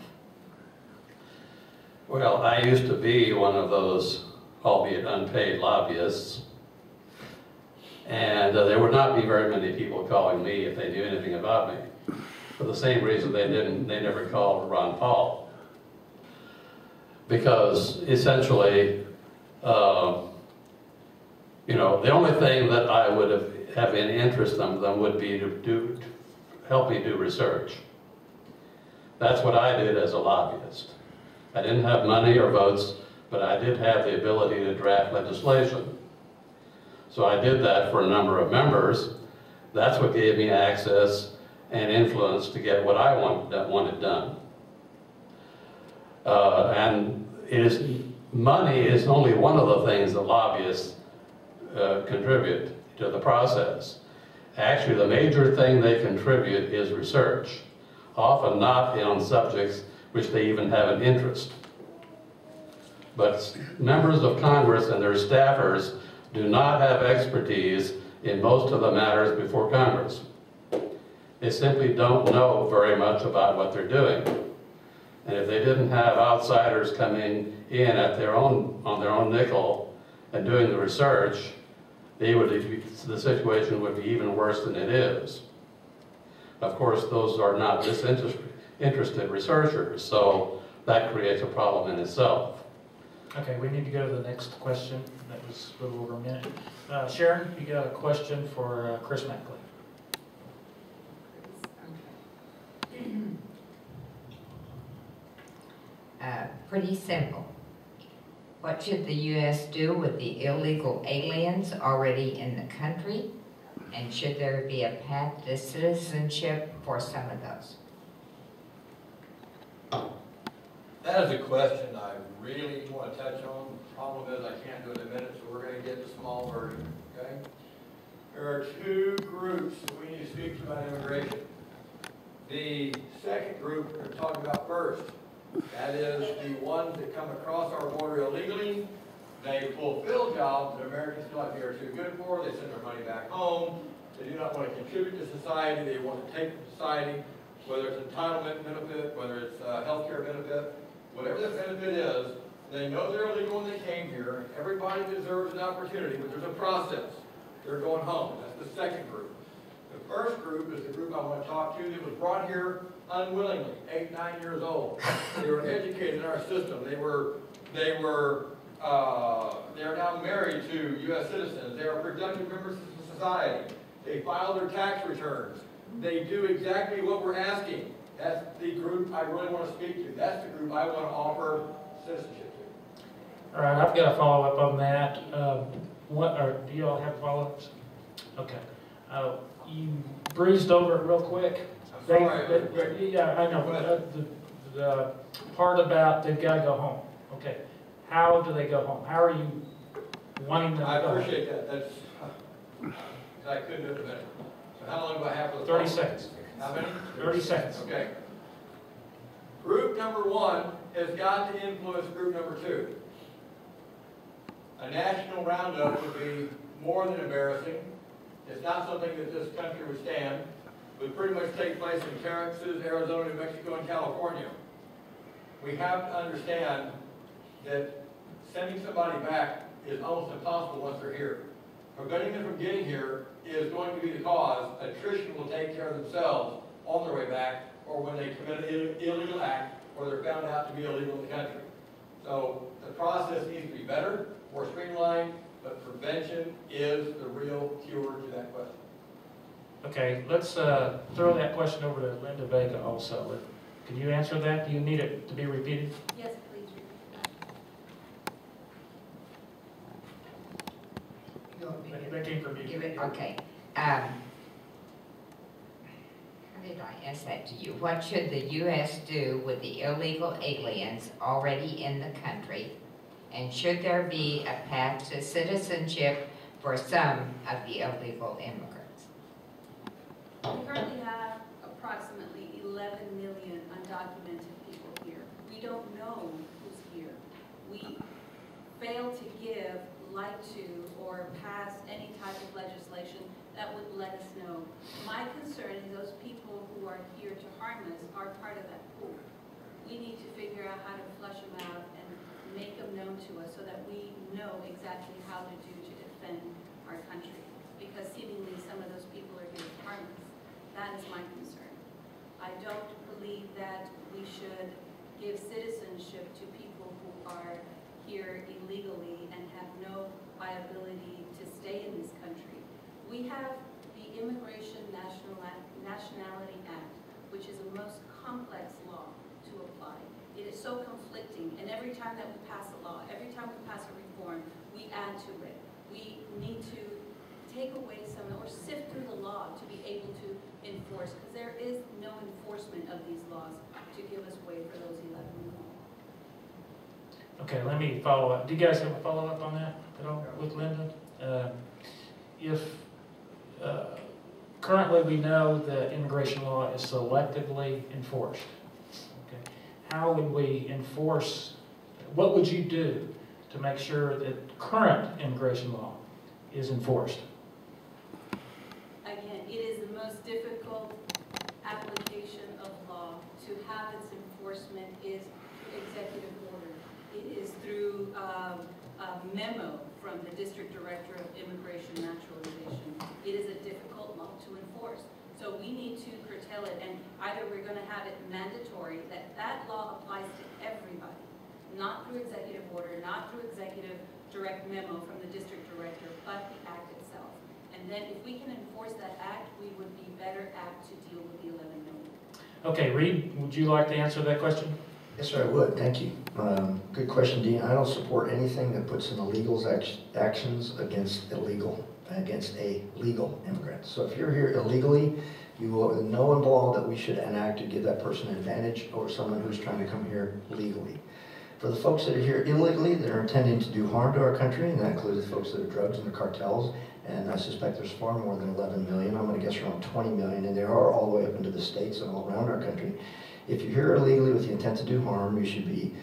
[SPEAKER 2] Well, I used to be one of those, albeit unpaid lobbyists, and there would not be very many people calling me if they knew anything about me. For the same reason they never called Ron Paul. Because essentially, you know, the only thing that I would have any interest in them would be to help me do research. That's what I did as a lobbyist. I didn't have money or votes, but I did have the ability to draft legislation. So I did that for a number of members. That's what gave me access and influence to get what I wanted done. And money is only one of the things that lobbyists contribute to the process. Actually, the major thing they contribute is research, often not on subjects which they even have an interest. But members of Congress and their staffers do not have expertise in most of the matters before Congress. They simply don't know very much about what they're doing. And if they didn't have outsiders coming in on their own nickel and doing the research, the situation would be even worse than it is. Of course, those are not disinterested researchers, so that creates a problem in itself.
[SPEAKER 1] Okay, we need to go to the next question. That was a little over a minute. Sharon, you got a question for Chris Mackley.
[SPEAKER 7] Pretty simple. What should the U.S. do with the illegal aliens already in the country? And should there be a path to citizenship for some of those?
[SPEAKER 3] That is a question I really want to touch on. The problem is I can't do it in a minute, so we're going to get the small version, okay? There are two groups that we need to speak to about immigration. The second group we're going to talk about first. That is the ones that come across our border illegally. They fulfill jobs that Americans feel like they are too good for. They send their money back home. They do not want to contribute to society. They want to take from society, whether it's entitlement benefit, whether it's health care benefit, whatever the benefit is. They know they're illegal when they came here. Everybody deserves an opportunity, but there's a process. They're going home. That's the second group. The first group is the group I want to talk to that was brought here unwillingly, 8, 9 years old. They were educated in our system. They are now married to U.S. citizens. They are productive members of society. They file their tax returns. They do exactly what we're asking. That's the group I really want to speak to. That's the group I want to offer citizenship to.
[SPEAKER 1] All right, I've got a follow-up on that. Do you all have follow-ups? Okay. You breezed over it real quick.
[SPEAKER 3] I'm sorry.
[SPEAKER 1] Yeah, I know. The part about they've got to go home. Okay. How do they go home? How are you wanting them to go home?
[SPEAKER 3] I appreciate that. That's, I couldn't do it in a minute. So how long do I have for the
[SPEAKER 1] 30 seconds.
[SPEAKER 3] How many?
[SPEAKER 1] 30 seconds.
[SPEAKER 3] Okay. Group number 1 has got to influence group number 2. A national roundup would be more than embarrassing. It's not something that this country would stand. It would pretty much take place in Texas, Arizona, New Mexico, and California. We have to understand that sending somebody back is almost impossible once they're here. Preventing them from getting here is going to be the cause. Attrition will take care of themselves on their way back, or when they commit an illegal act, or they're found out to be illegal in the country. So the process needs to be better, more streamlined, but prevention is the real cure to that question.
[SPEAKER 1] Okay, let's throw that question over to Linda Vega also. Can you answer that? Do you need it to be repeated?
[SPEAKER 4] Yes, please repeat that.
[SPEAKER 1] That came from you.
[SPEAKER 7] Give it, okay. How did I ask that to you? What should the U.S. do with the illegal aliens already in the country? And should there be a path to citizenship for some of the illegal immigrants?
[SPEAKER 4] We currently have approximately 11 million undocumented people here. We don't know who's here. We fail to give, like to, or pass any type of legislation that would let us know. My concern is those people who are here to harm us are part of that pool. We need to figure out how to flush them out and make them known to us so that we know exactly how to do to defend our country. Because seemingly some of those people are here to harm us. That is my concern. I don't believe that we should give citizenship to people who are here illegally and have no viability to stay in this country. We have the Immigration Nationality Act, which is a most complex law to apply. It is so conflicting, and every time that we pass a law, every time we pass a reform, we add to it. We need to take away some, or sift through the law to be able to enforce, because there is no enforcement of these laws to give us way for those 11 million.
[SPEAKER 1] Okay, let me follow up. Do you guys have a follow-up on that at all with Linda? Currently we know that immigration law is selectively enforced. Okay. How would we enforce, what would you do to make sure that current immigration law is enforced?
[SPEAKER 4] Again, it is the most difficult application of law. To have its enforcement is through executive order. It is through a memo from the District Director of Immigration Naturalization. It is a difficult law to enforce. So we need to curtail it, and either we're going to have it mandatory, that law applies to everybody, not through executive order, not through executive direct memo from the District Director, but the act itself. And then if we can enforce that act, we would be better apt to deal with the 11 million.
[SPEAKER 1] Okay, Reed, would you like to answer that question?
[SPEAKER 5] Yes, sir, I would. Thank you. Good question, Dean. I don't support anything that puts in illegals actions against a legal immigrant. So if you're here illegally You will know in law that we should enact to give that person an advantage over someone who's trying to come here legally. For the folks that are here illegally, that are intending to do harm to our country, and that includes the folks that are drugs and the cartels, and I suspect there's far more than 11 million. I'm going to guess around 20 million, and they are all the way up into the states and all around our country. If you're here illegally with the intent to do harm, you should be,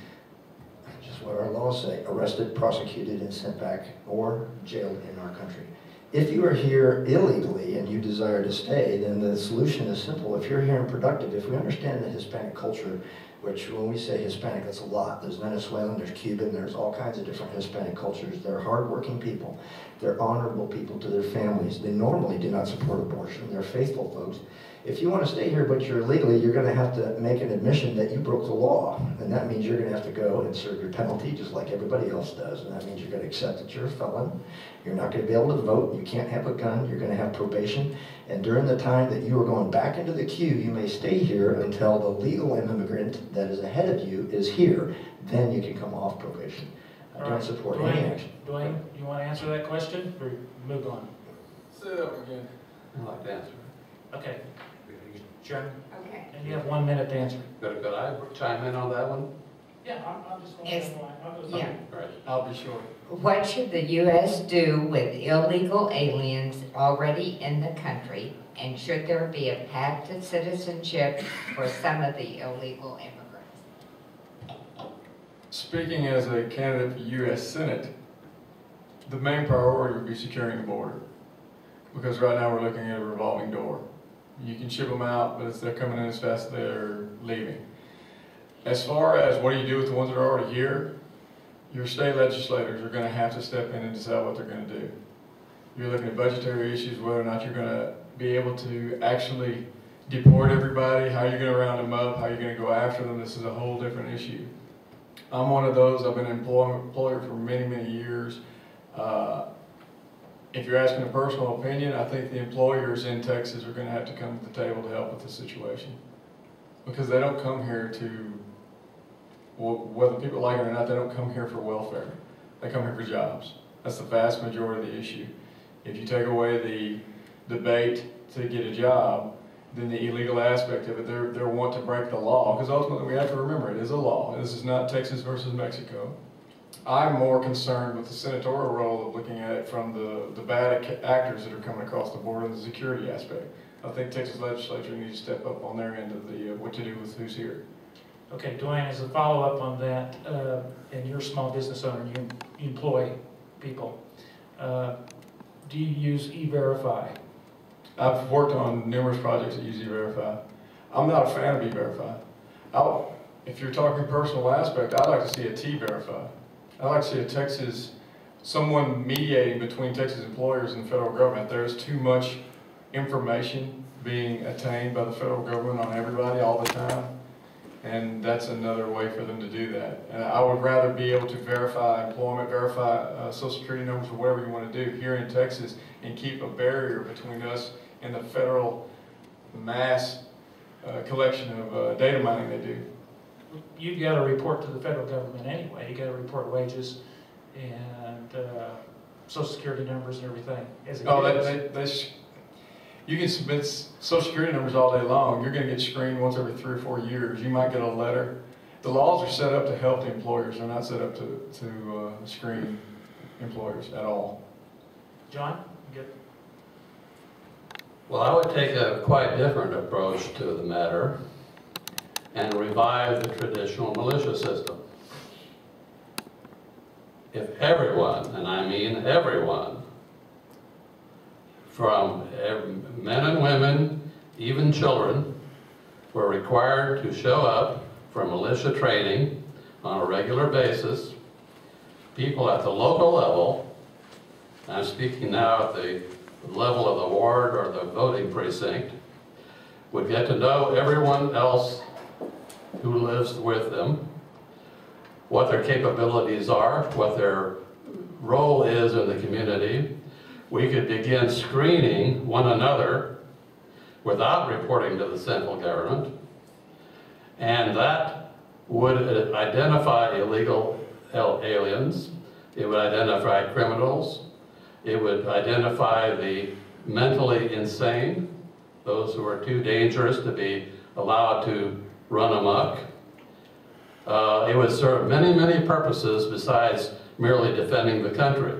[SPEAKER 5] just what our laws say, arrested, prosecuted, and sent back or jailed in our country. If you are here illegally and you desire to stay, then the solution is simple. If you're here and productive, if we understand the Hispanic culture, which when we say Hispanic, that's a lot. There's Venezuelan, there's Cuban, there's all kinds of different Hispanic cultures. They're hardworking people. They're honorable people to their families. They normally do not support abortion. They're faithful folks. If you want to stay here but you're illegally, you're going to have to make an admission that you broke the law. And that means you're going to have to go and serve your penalty just like everybody else does. And that means you're going to accept that you're a felon. You're not going to be able to vote. You can't have a gun. You're going to have probation. And during the time that you are going back into the queue, you may stay here until the legal immigrant that is ahead of you is here. Then you can come off probation. I don't support any action.
[SPEAKER 1] Dwayne, you want to answer that question or move on?
[SPEAKER 6] Say that again.
[SPEAKER 2] I'd like to answer.
[SPEAKER 1] Okay. Chairman?
[SPEAKER 7] Okay.
[SPEAKER 1] And you have 1 minute to answer.
[SPEAKER 2] Could I chime in on that one?
[SPEAKER 1] Yeah, I'm just going
[SPEAKER 7] Yes.
[SPEAKER 1] to
[SPEAKER 7] Yeah.
[SPEAKER 2] All right.
[SPEAKER 6] I'll be short.
[SPEAKER 7] What should the U.S. do with illegal aliens already in the country? And should there be a path to citizenship for some of the illegal immigrants?
[SPEAKER 6] Speaking as a candidate for U.S. Senate, the main priority would be securing the border. Because right now we're looking at a revolving door. You can ship them out, but they're coming in as fast as they're leaving. As far as what do you do with the ones that are already here, your state legislators are going to have to step in and decide what they're going to do. You're looking at budgetary issues, whether or not you're going to be able to actually deport everybody, how you're going to round them up, how you're going to go after them. This is a whole different issue. I'm one of those. I've been an employer for many, many years. If you're asking a personal opinion, I think the employers in Texas are going to have to come to the table to help with the situation. Because they don't come here to, whether people like it or not, they don't come here for welfare. They come here for jobs. That's the vast majority of the issue. If you take away the debate to get a job, then the illegal aspect of it, they're want to break the law. Because ultimately we have to remember it is a law. This is not Texas versus Mexico. I'm more concerned with the senatorial role of looking at it from the bad actors that are coming across the border and the security aspect. I think Texas legislature needs to step up on their end of the what to do with who's here.
[SPEAKER 1] Okay, Dwayne, as a follow-up on that, and you're a small business owner, you employ people. Do you use E-Verify?
[SPEAKER 6] I've worked on numerous projects that use E-Verify. I'm not a fan of E-Verify. If you're talking personal aspect, I'd like to see a T-Verify. I'd like to see a Texas, someone mediating between Texas employers and the federal government. There's too much information being attained by the federal government on everybody all the time. And that's another way for them to do that. And I would rather be able to verify employment, verify social security numbers, or whatever you want to do here in Texas, and keep a barrier between us and the federal mass collection of data mining they do.
[SPEAKER 1] You've got to report to the federal government anyway. You got to report wages and social security numbers and everything.
[SPEAKER 6] You can submit social security numbers all day long. You're going to get screened once every 3 or 4 years. You might get a letter. The laws are set up to help the employers. They're not set up to screen employers at all.
[SPEAKER 1] John, good.
[SPEAKER 2] Well, I would take a quite different approach to the matter and revive the traditional militia system. If everyone, and I mean everyone, from men and women, even children, were required to show up for militia training on a regular basis, people at the local level, I'm speaking now at the level of the ward or the voting precinct, would get to know everyone else who lives with them, what their capabilities are, what their role is in the community. We could begin screening one another without reporting to the central government, and that would identify illegal aliens, it would identify criminals, it would identify the mentally insane, those who are too dangerous to be allowed to run amok. It would serve many, many purposes besides merely defending the country.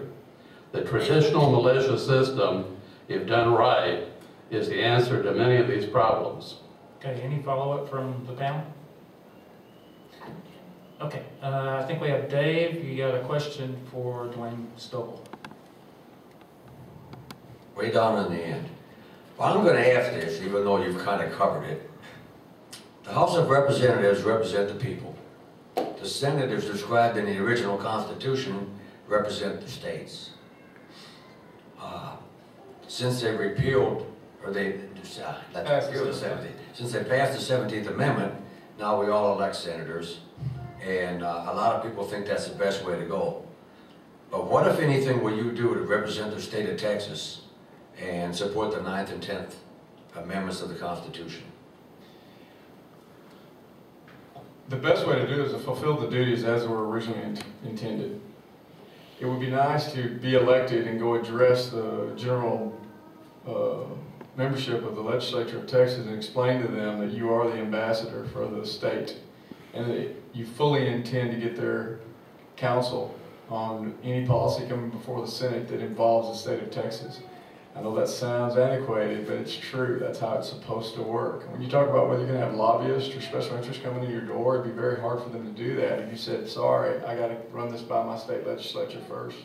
[SPEAKER 2] The traditional militia system, if done right, is the answer to many of these problems.
[SPEAKER 1] Okay, any follow-up from the panel? Okay, I think we have Dave. You got a question for Dwayne Stovall.
[SPEAKER 8] Way down in the end. Well, I'm going to ask this, even though you've kind of covered it. The House of Representatives represent the people. The Senate, as described in the original Constitution, represent the states. Since they repealed, or they repealed the 17th, since they passed the 17th Amendment, now we all elect senators, and a lot of people think that's the best way to go. But what, if anything, will you do to represent the state of Texas and support the 9th and 10th Amendments of the Constitution?
[SPEAKER 6] The best way to do it is to fulfill the duties as were originally intended. It would be nice to be elected and go address the general membership of the legislature of Texas and explain to them that you are the ambassador for the state and that you fully intend to get their counsel on any policy coming before the Senate that involves the state of Texas. I know that sounds antiquated, but it's true. That's how it's supposed to work. When you talk about whether you're going to have lobbyists or special interests coming to your door, it'd be very hard for them to do that if you said, sorry, I got to run this by my state legislature first.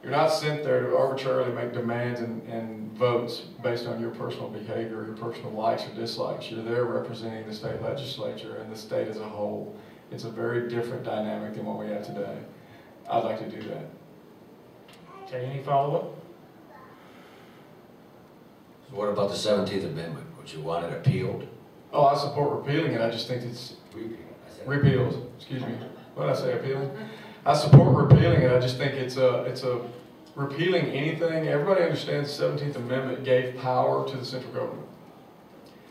[SPEAKER 6] You're not sent there to arbitrarily make demands and votes based on your personal behavior, your personal likes or dislikes. You're there representing the state legislature and the state as a whole. It's a very different dynamic than what we have today. I'd like to do that.
[SPEAKER 1] Okay, any follow-up?
[SPEAKER 8] So what about the 17th Amendment? Would you want it appealed?
[SPEAKER 6] Oh, I support repealing it. I just think it's repealed. Excuse me. What did I say? Appealing? I support repealing it. I just think it's a repealing anything. Everybody understands the 17th Amendment gave power to the central government.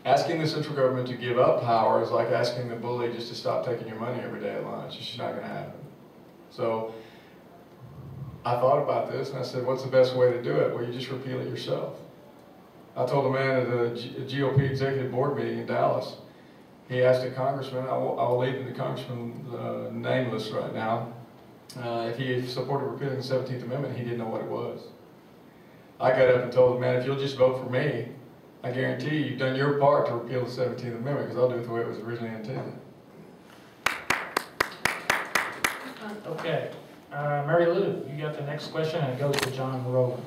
[SPEAKER 6] Asking the central government to give up power is like asking the bully just to stop taking your money every day at lunch. It's just not going to happen. So I thought about this and I said, what's the best way to do it? Well, you just repeal it yourself. I told a man at a GOP executive board meeting in Dallas, he asked a congressman, I will leave the congressman nameless right now, if he supported repealing the 17th Amendment. He didn't know what it was. I got up and told the man, if you'll just vote for me, I guarantee you've done your part to repeal the 17th Amendment, because I'll do it the way it was originally intended.
[SPEAKER 1] Okay, Mary Lou, you got the next question, and it goes to John Rowland.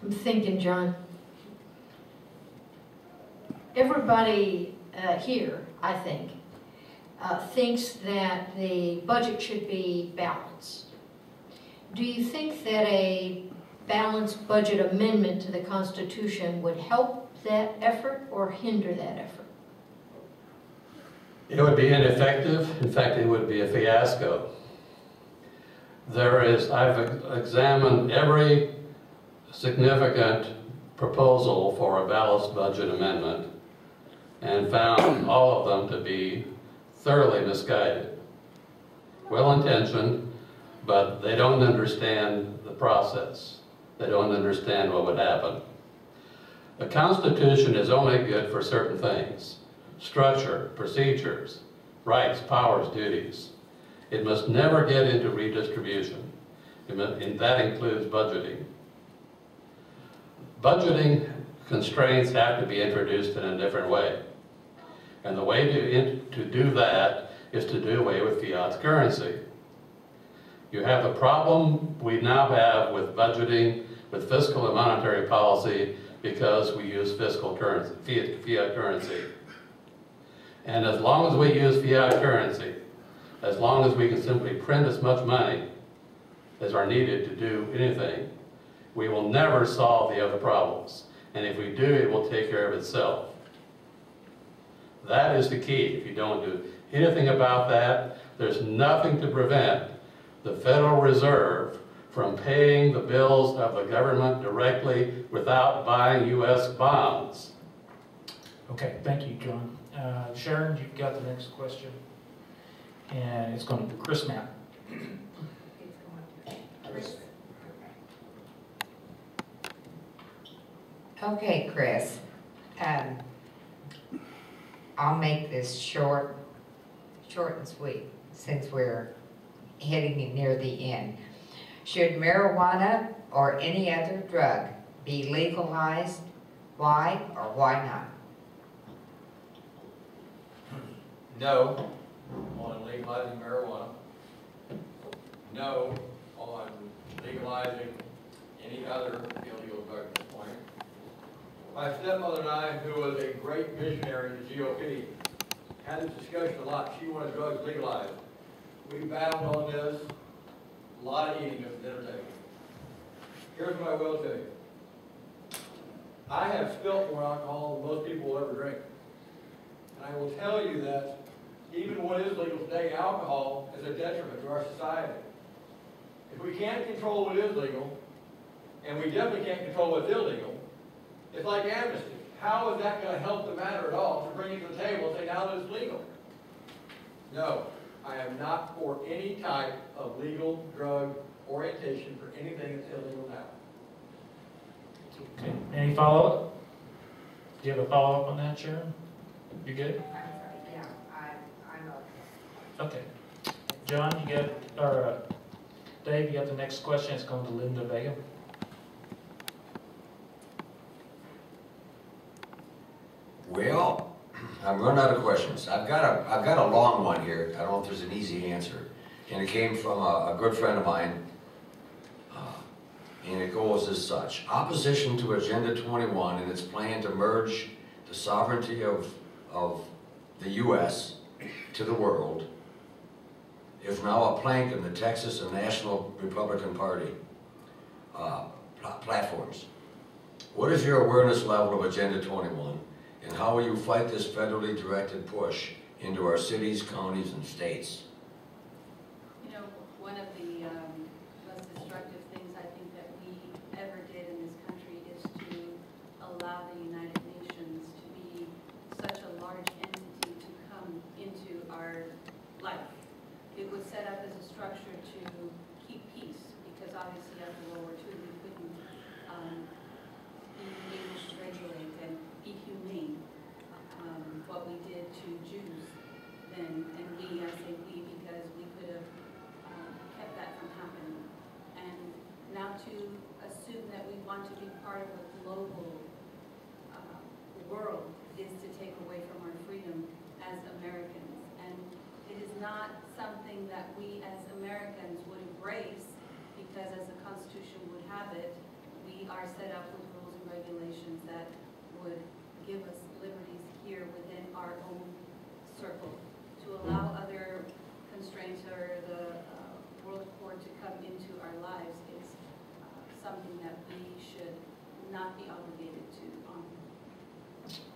[SPEAKER 9] I'm thinking, John, everybody here, I think, thinks that the budget should be balanced. Do you think that a balanced budget amendment to the Constitution would help that effort or hinder that effort?
[SPEAKER 2] It would be ineffective. In fact, it would be a fiasco. I've examined every significant proposal for a balanced budget amendment and found all of them to be thoroughly misguided. Well-intentioned, but they don't understand the process. They don't understand what would happen. The Constitution is only good for certain things: structure, procedures, rights, powers, duties. It must never get into redistribution, and that includes budgeting. Budgeting constraints have to be introduced in a different way. And the way to do that is to do away with fiat currency. You have the problem we now have with budgeting, with fiscal and monetary policy, because we use fiscal currency, fiat currency. And as long as we use fiat currency, as long as we can simply print as much money as are needed to do anything, we will never solve the other problems. And if we do, it will take care of itself. That is the key. If you don't do anything about that, there's nothing to prevent the Federal Reserve from paying the bills of the government directly without buying U.S. bonds.
[SPEAKER 1] Okay, thank you, John. Sharon, you've got the next question, and it's going to be Chris Mapp.
[SPEAKER 7] Okay, Chris. I'll make this short and sweet, since we're heading near the end. Should marijuana or any other drug be legalized? Why or why not?
[SPEAKER 3] No on legalizing marijuana. No on legalizing any other illegal drug at this point. My stepmother and I, who was a great visionary in the GOP, had this discussion a lot. She wanted drugs legalized. We battled on this, a lot of eating at the dinner table. Here's what I will tell you. I have spilt more alcohol than most people will ever drink. And I will tell you that even what is legal today, alcohol is a detriment to our society. If we can't control what is legal, and we definitely can't control what's illegal, it's like amnesty. How is that going to help the matter at all to bring it to the table and say now that it's legal? No, I am not for any type of legal drug orientation for anything that's illegal now.
[SPEAKER 1] Okay, any follow-up? Do you have a follow-up on that, Sharon? You good?
[SPEAKER 7] Yeah, I'm okay.
[SPEAKER 1] Okay. John, you got, or Dave, you got the next question. It's going to Linda Vega.
[SPEAKER 8] Well, I'm running out of questions. I've got a long one here. I don't know if there's an easy answer. And it came from a good friend of mine. And it goes as such. Opposition to Agenda 21 and its plan to merge the sovereignty of the U.S. to the world is now a plank in the Texas and National Republican Party platforms. What is your awareness level of Agenda 21? And how will you fight this federally directed push into our cities, counties, and states?
[SPEAKER 4] You know, one of the most destructive things I think that we ever did in this country is to allow the United Nations to be such a large entity to come into our life. It was set up as a structure to keep peace, because obviously after World War II we couldn't be able to regulate and be humane. What we did to Jews then, and we, I say we because we could have kept that from happening. And now to assume that we want to be part of a global world is to take away from our freedom as Americans. And it is not something that we as Americans would embrace, because as the Constitution would have it, we are set up with rules and regulations that would give us liberties here within our own circle. To allow other constraints or the world court to come into our lives is something that we should not be obligated to honor.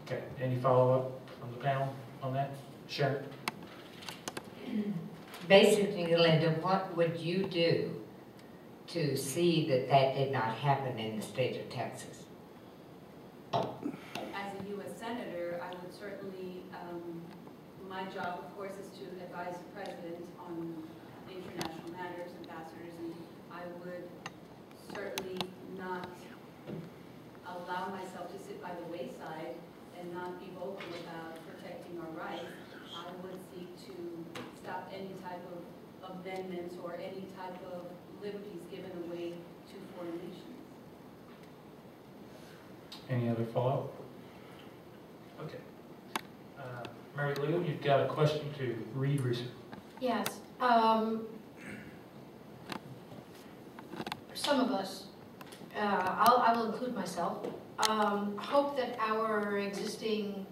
[SPEAKER 1] Okay, any follow-up from the panel on that? Sharon?
[SPEAKER 7] Basically, Linda, what would you do to see that that did not happen in the state of Texas?
[SPEAKER 4] As a U.S. Senator, I would certainly, my job, of course, is to advise the President on international matters, ambassadors, and I would certainly not allow myself to sit by the wayside and not be vocal about protecting our rights. I would seek to stop any type of amendments or any type of liberties given away to foreign nations.
[SPEAKER 1] Any other follow-up? Okay. Mary Lou, you've got a question to Reed Research.
[SPEAKER 9] Yes. Some of us, I will include myself, hope that our existing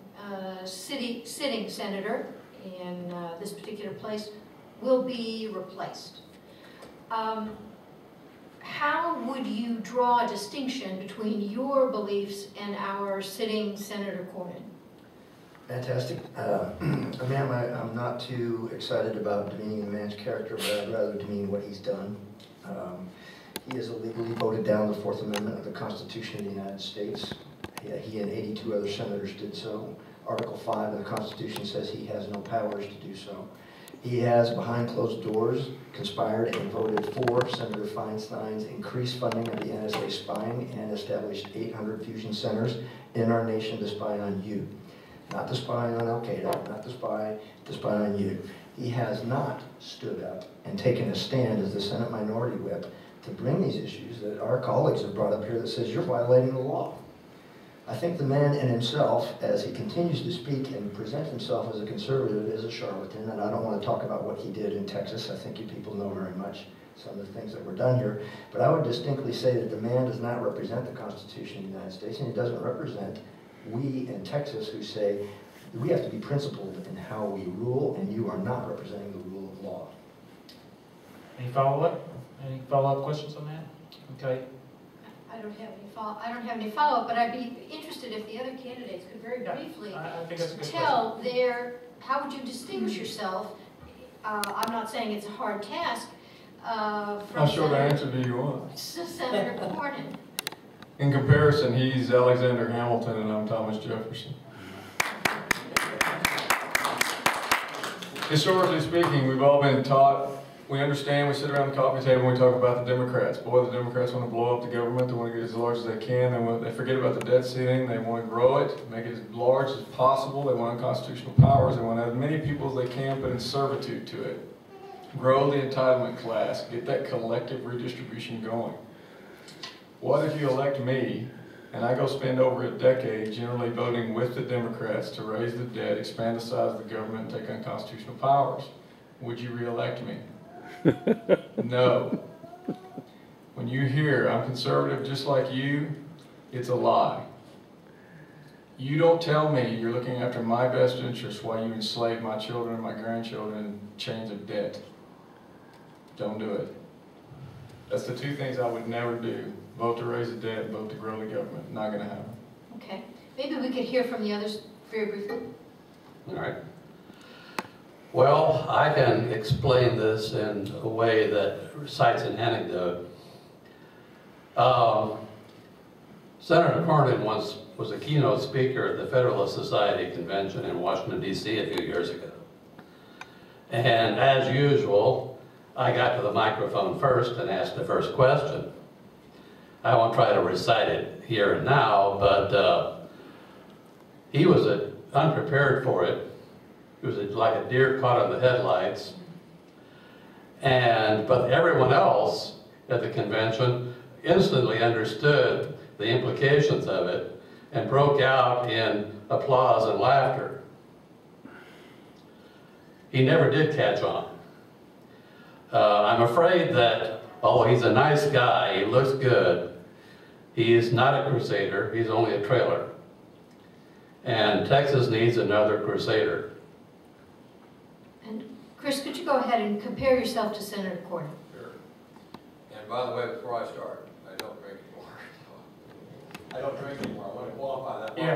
[SPEAKER 9] sitting senator in this particular place will be replaced. How would you draw a distinction between your beliefs and our sitting Senator Cornyn?
[SPEAKER 5] Fantastic. Ma'am, I'm not too excited about demeaning the man's character, but I'd rather demean what he's done. He has illegally voted down the Fourth Amendment of the Constitution of the United States. He and 82 other senators did so. Article 5 of the Constitution says he has no powers to do so. He has, behind closed doors, conspired and voted for Senator Feinstein's increased funding of the NSA spying and established 800 fusion centers in our nation to spy on you. Not to spy on Al-Qaeda, not to spy on you. He has not stood up and taken a stand as the Senate Minority Whip to bring these issues that our colleagues have brought up here that says you're violating the law. I think the man in himself, as he continues to speak and present himself as a conservative, is a charlatan, and I don't want to talk about what he did in Texas. I think you people know very much some of the things that were done here. But I would distinctly say that the man does not represent the Constitution of the United States, and he doesn't represent we in Texas who say we have to be principled in how we rule, and you are not representing the rule of law.
[SPEAKER 1] Any follow-up? Any follow-up questions on that? Okay.
[SPEAKER 9] I don't have any follow-up, but I'd be interested if the other candidates could very briefly
[SPEAKER 1] I think that's a good
[SPEAKER 9] tell how would you distinguish yourself? I'm not saying it's a hard task.
[SPEAKER 6] How
[SPEAKER 9] From
[SPEAKER 6] short an answer do you want?
[SPEAKER 9] Senator Cornyn.
[SPEAKER 6] In comparison, he's Alexander Hamilton and I'm Thomas Jefferson. Historically speaking, we've all been taught, we understand, we sit around the coffee table and we talk about the Democrats. Boy, the Democrats want to blow up the government, they want to get as large as they can, they forget about the debt ceiling, they want to grow it, make it as large as possible, they want unconstitutional powers, they want to have as many people as they can put in servitude to it. Grow the entitlement class, get that collective redistribution going. What if you elect me and I go spend over a decade generally voting with the Democrats to raise the debt, expand the size of the government, and take unconstitutional powers? Would you re-elect me? No. When you hear I'm conservative just like you, it's a lie. You don't tell me you're looking after my best interests while you enslave my children and my grandchildren in chains of debt. Don't do it. That's the two things I would never do. Vote to raise the debt, vote to grow the government. Not going to happen.
[SPEAKER 9] Okay. Maybe we could hear from the others very briefly.
[SPEAKER 2] All right. Well, I can explain this in a way that cites an anecdote. Senator Cornyn once was a keynote speaker at the Federalist Society convention in Washington, D.C. a few years ago. And as usual, I got to the microphone first and asked the first question. I won't try to recite it here and now, but he was unprepared for it. He was like a deer caught in the headlights. But everyone else at the convention instantly understood the implications of it and broke out in applause and laughter. He never did catch on. I'm afraid that, although he's a nice guy, he looks good, he is not a crusader, he's only a trailer. And Texas needs another crusader.
[SPEAKER 9] And Chris, could you go ahead and compare yourself to Senator Cornyn?
[SPEAKER 3] Sure. And by the way, before I start, I don't drink anymore. I don't drink anymore. I want to qualify that.
[SPEAKER 1] Yeah,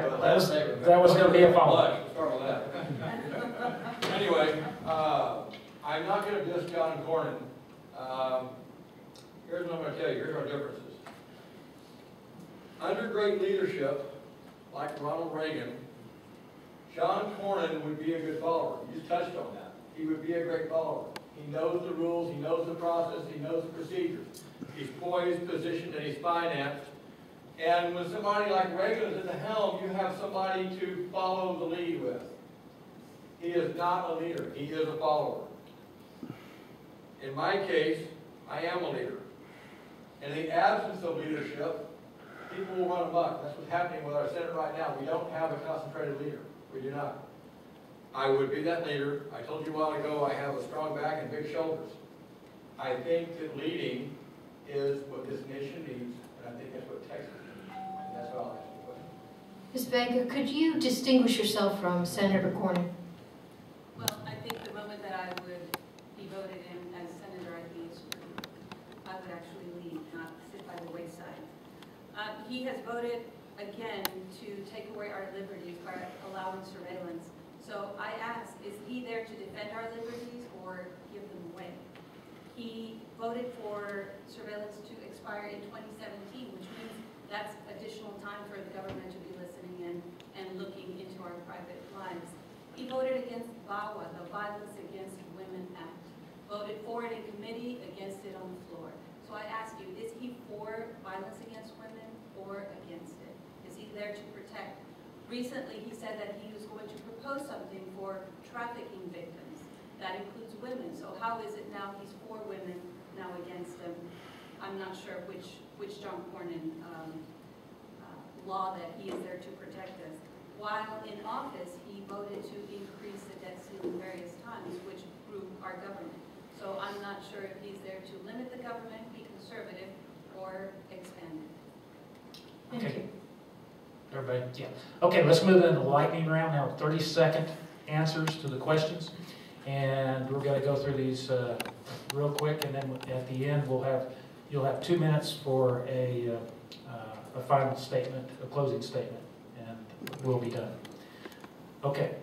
[SPEAKER 1] that was going to be a follow-up.
[SPEAKER 3] Start with that. Anyway, I'm not going to diss John Cornyn. Here's what I'm going to tell you. Here's our differences. Under great leadership, like Ronald Reagan, John Cornyn would be a good follower. You just touched on that. He would be a great follower. He knows the rules, he knows the process, he knows the procedures. He's poised, positioned, and he's financed. And when somebody like Reagan is at the helm, you have somebody to follow the lead with. He is not a leader, he is a follower. In my case, I am a leader. In the absence of leadership, people will run amok. That's what's happening with our Senate right now. We don't have a concentrated leader. We do not. I would be that leader. I told you a while ago I have a strong back and big shoulders. I think that leading is what this nation needs, and I think that's what Texas needs. And that's what I'll ask you a question.
[SPEAKER 9] Ms. Vega, could you distinguish yourself from Senator Cornyn?
[SPEAKER 4] Well, I think the moment that I would be voted in as senator, I think I would actually lead, not sit by the wayside. He has voted again to take away our liberties by allowing surveillance. So I ask, is he there to defend our liberties or give them away? He voted for surveillance to expire in 2017, which means that's additional time for the government to be listening in and looking into our private lives. He voted against VAWA, the Violence Against Women Act. Voted for it in committee, against it on the floor. So I ask you, is he for violence against women or against it? Is he there to protect? Recently, he said that he was going to propose something for trafficking victims. That includes women. So how is it now he's for women, now against them? I'm not sure which John Cornyn law that he is there to protect us. While in office, he voted to increase the debt ceiling various times, which grew our government. So I'm not sure if he's there to limit the government, be conservative, or expand it.
[SPEAKER 9] Thank
[SPEAKER 1] Okay.
[SPEAKER 9] you.
[SPEAKER 1] Everybody, yeah. Okay, let's move into the lightning round now. 30-second answers to the questions. And we're going to go through these real quick, and then at the end you'll have 2 minutes for a final statement, a closing statement, and we'll be done. Okay.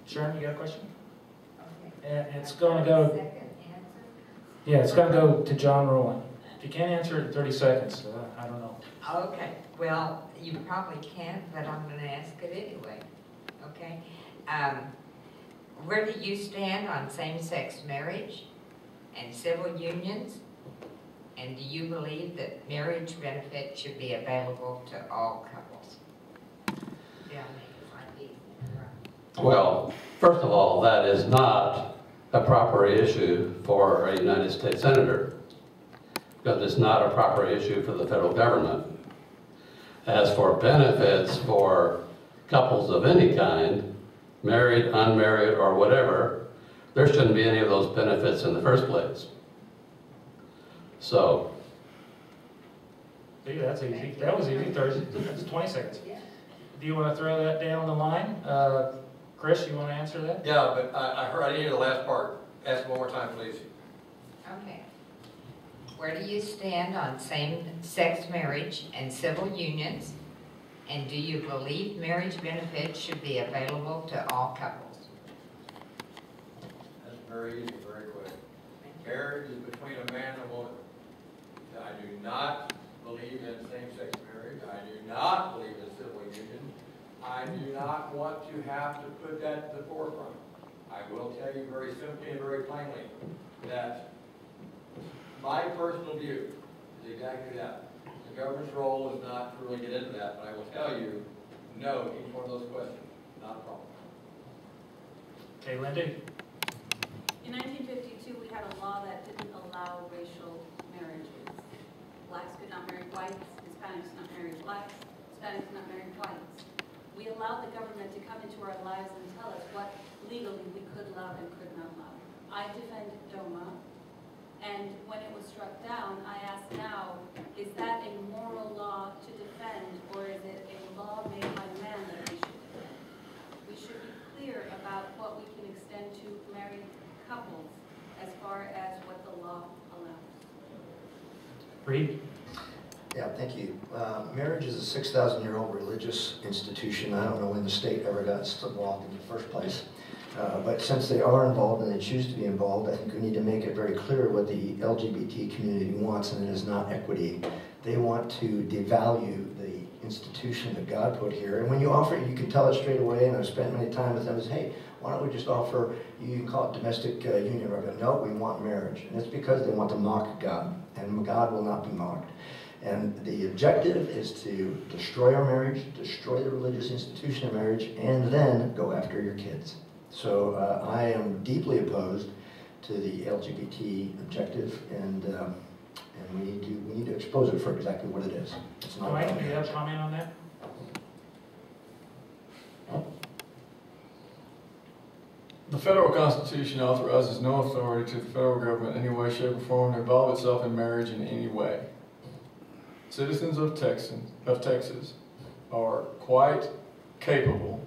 [SPEAKER 1] Sharon, you got a question?
[SPEAKER 7] Okay.
[SPEAKER 1] And it's going to go.
[SPEAKER 7] Second answer?
[SPEAKER 1] Yeah, it's going to go to John Rowland. If you can't answer it in 30 seconds, I don't know.
[SPEAKER 7] Okay, well, you probably can't, but I'm going to ask it anyway, okay? Where do you stand on same-sex marriage and civil unions? And do you believe that marriage benefits should be available to all couples? Yeah, I think
[SPEAKER 2] Well, first of all, that is not a proper issue for a United States Senator, because it's not a proper issue for the federal government. As for benefits for couples of any kind, married, unmarried, or whatever, there shouldn't be any of those benefits in the first place. So.
[SPEAKER 1] See, that's easy. That was easy. That's 20 seconds.
[SPEAKER 7] Yeah.
[SPEAKER 1] Do you want to throw that down the line? Chris, you want to answer that?
[SPEAKER 3] Yeah, but I didn't hear the last part. Ask one more time, please.
[SPEAKER 7] Okay. Where do you stand on same-sex marriage and civil unions? And do you believe marriage benefits should be available to all couples?
[SPEAKER 3] That's very easy, very quick. Marriage is between a man and a woman. I do not believe in same-sex marriage. I do not believe in civil union. I do not want to have to put that to the forefront. I will tell you very simply and very plainly that my personal view is exactly that. The government's role is not to really get into that, but I will tell you, no to each one of those questions. Not a problem.
[SPEAKER 1] Okay, Lindy.
[SPEAKER 4] In 1952, we had a law that didn't allow racial marriages. Blacks could not marry whites, Hispanics could not marry blacks, Hispanics could not marry whites. We allowed the government to come into our lives and tell us what legally we could love and could not love. I defend DOMA, and when it was struck down, I ask now, is that a moral law to defend, or is it a law made by man that we should defend? We should be clear about what we can extend to married couples as far as what the law allows.
[SPEAKER 1] Reed.
[SPEAKER 5] Yeah, thank you. Marriage is a 6,000-year-old religious institution. I don't know when the state ever got involved in the first place. But since they are involved and they choose to be involved, I think we need to make it very clear what the LGBT community wants, and it is not equity. They want to devalue the institution that God put here. And when you offer it, you can tell it straight away, and I've spent many time with them, is, hey, why don't we just offer, you can call it domestic union, or no, we want marriage. And it's because they want to mock God, and God will not be mocked. And the objective is to destroy our marriage, destroy the religious institution of marriage, and then go after your kids. So I am deeply opposed to the LGBT objective, and we need to expose it for exactly what it is. It's not
[SPEAKER 1] Mike,
[SPEAKER 5] about
[SPEAKER 1] do you have
[SPEAKER 5] marriage.
[SPEAKER 1] a comment on that?
[SPEAKER 6] The federal constitution authorizes no authority to the federal government in any way, shape, or form to involve itself in marriage in any way. Citizens of Texas are quite capable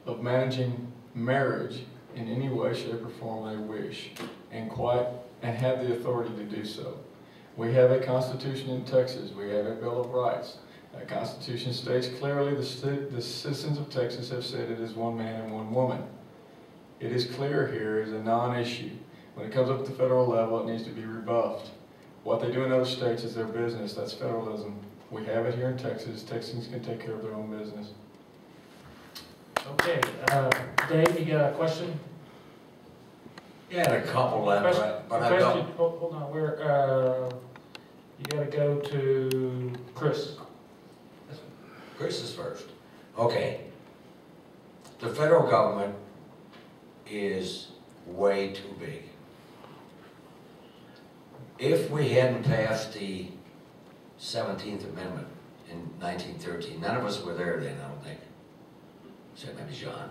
[SPEAKER 6] of managing marriage in any way, shape, or form they wish, and have the authority to do so. We have a constitution in Texas. We have a Bill of Rights. That constitution states clearly the citizens of Texas have said it is one man and one woman. It is clear here is a non-issue. When it comes up at the federal level, it needs to be rebuffed. What they do in other states is their business. That's federalism. We have it here in Texas. Texans can take care of their own business.
[SPEAKER 1] Okay, Dave, you got a question?
[SPEAKER 8] Yeah, a couple left, but I
[SPEAKER 1] Question,
[SPEAKER 8] don't.
[SPEAKER 1] hold on, you gotta go to Chris.
[SPEAKER 8] Chris is first. Okay. The federal government is way too big. If we hadn't passed the 17th Amendment in 1913, none of us were there then, I don't think. Except maybe John.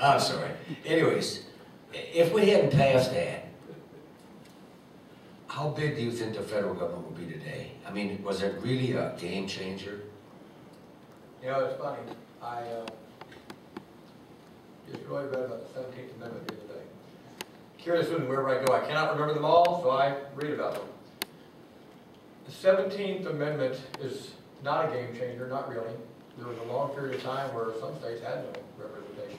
[SPEAKER 8] I'm sorry. Anyways, if we hadn't passed that, how big do you think the federal government would be today? I mean, was it really a game changer?
[SPEAKER 3] You know, it's funny, I just really read about the 17th Amendment the other day. Curious when wherever I go, I cannot remember them all, so I read about them. The 17th Amendment is not a game changer, not really. There was a long period of time where some states had no representation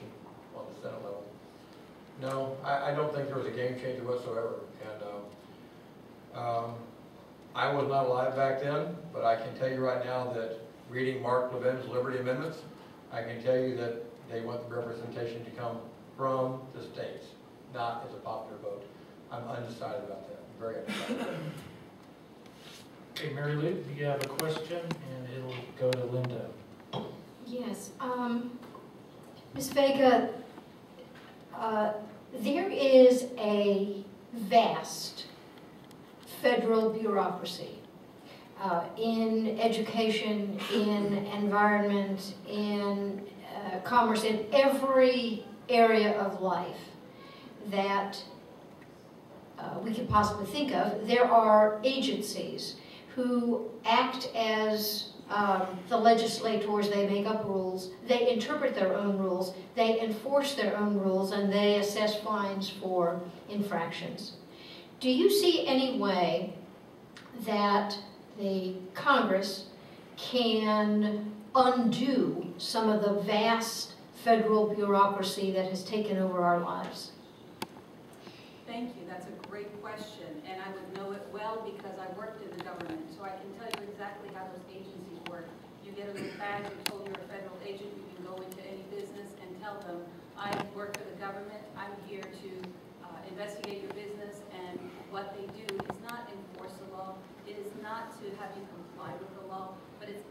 [SPEAKER 3] on the Senate level. No, I don't think there was a game changer whatsoever. And I was not alive back then, but I can tell you right now that reading Mark Levin's Liberty Amendments, I can tell you that they want the representation to come from the states, not as a popular vote. I'm undecided about that, I'm very undecided.
[SPEAKER 1] Okay, Mary Lou, you have a question, and it'll go to Linda.
[SPEAKER 9] Yes, Ms. Vega, there is a vast federal bureaucracy in education, in environment, in commerce, in every area of life that we could possibly think of. There are agencies who act as the legislators. They make up rules, they interpret their own rules, they enforce their own rules, and they assess fines for infractions. Do you see any way that the Congress can undo some of the vast federal bureaucracy that has taken over our lives?
[SPEAKER 4] Thank you, that's a great question, and I would know it well because I worked in the government, so I can tell you exactly how those agencies work. You get a little badge, you're told you're a federal agent, you can go into any business and tell them, I work for the government, I'm here to investigate your business, and what they do is not enforce the law, it is not to have you comply with the law, but it's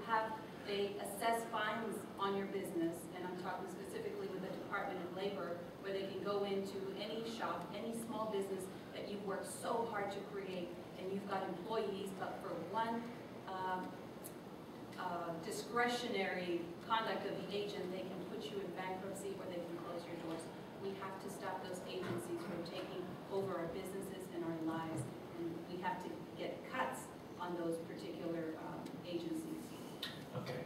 [SPEAKER 4] they assess fines on your business, and I'm talking specifically with the Department of Labor, where they can go into any shop, any small business that you've worked so hard to create, and you've got employees, but for one discretionary conduct of the agent, they can put you in bankruptcy or they can close your doors. We have to stop those agencies from taking over our businesses and our lives, and we have to get cuts on those particular agencies.
[SPEAKER 1] Okay.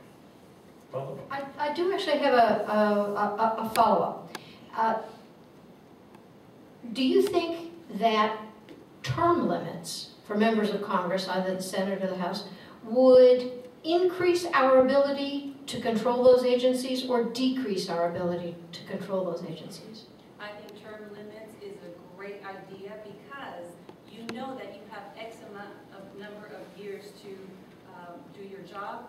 [SPEAKER 1] Follow?
[SPEAKER 9] I do actually have a follow-up. Do you think that term limits for members of Congress, either the Senate or the House, would increase our ability to control those agencies or decrease our ability to control those agencies?
[SPEAKER 4] I think term limits is a great idea because you know that you have X amount of number of years to do your job,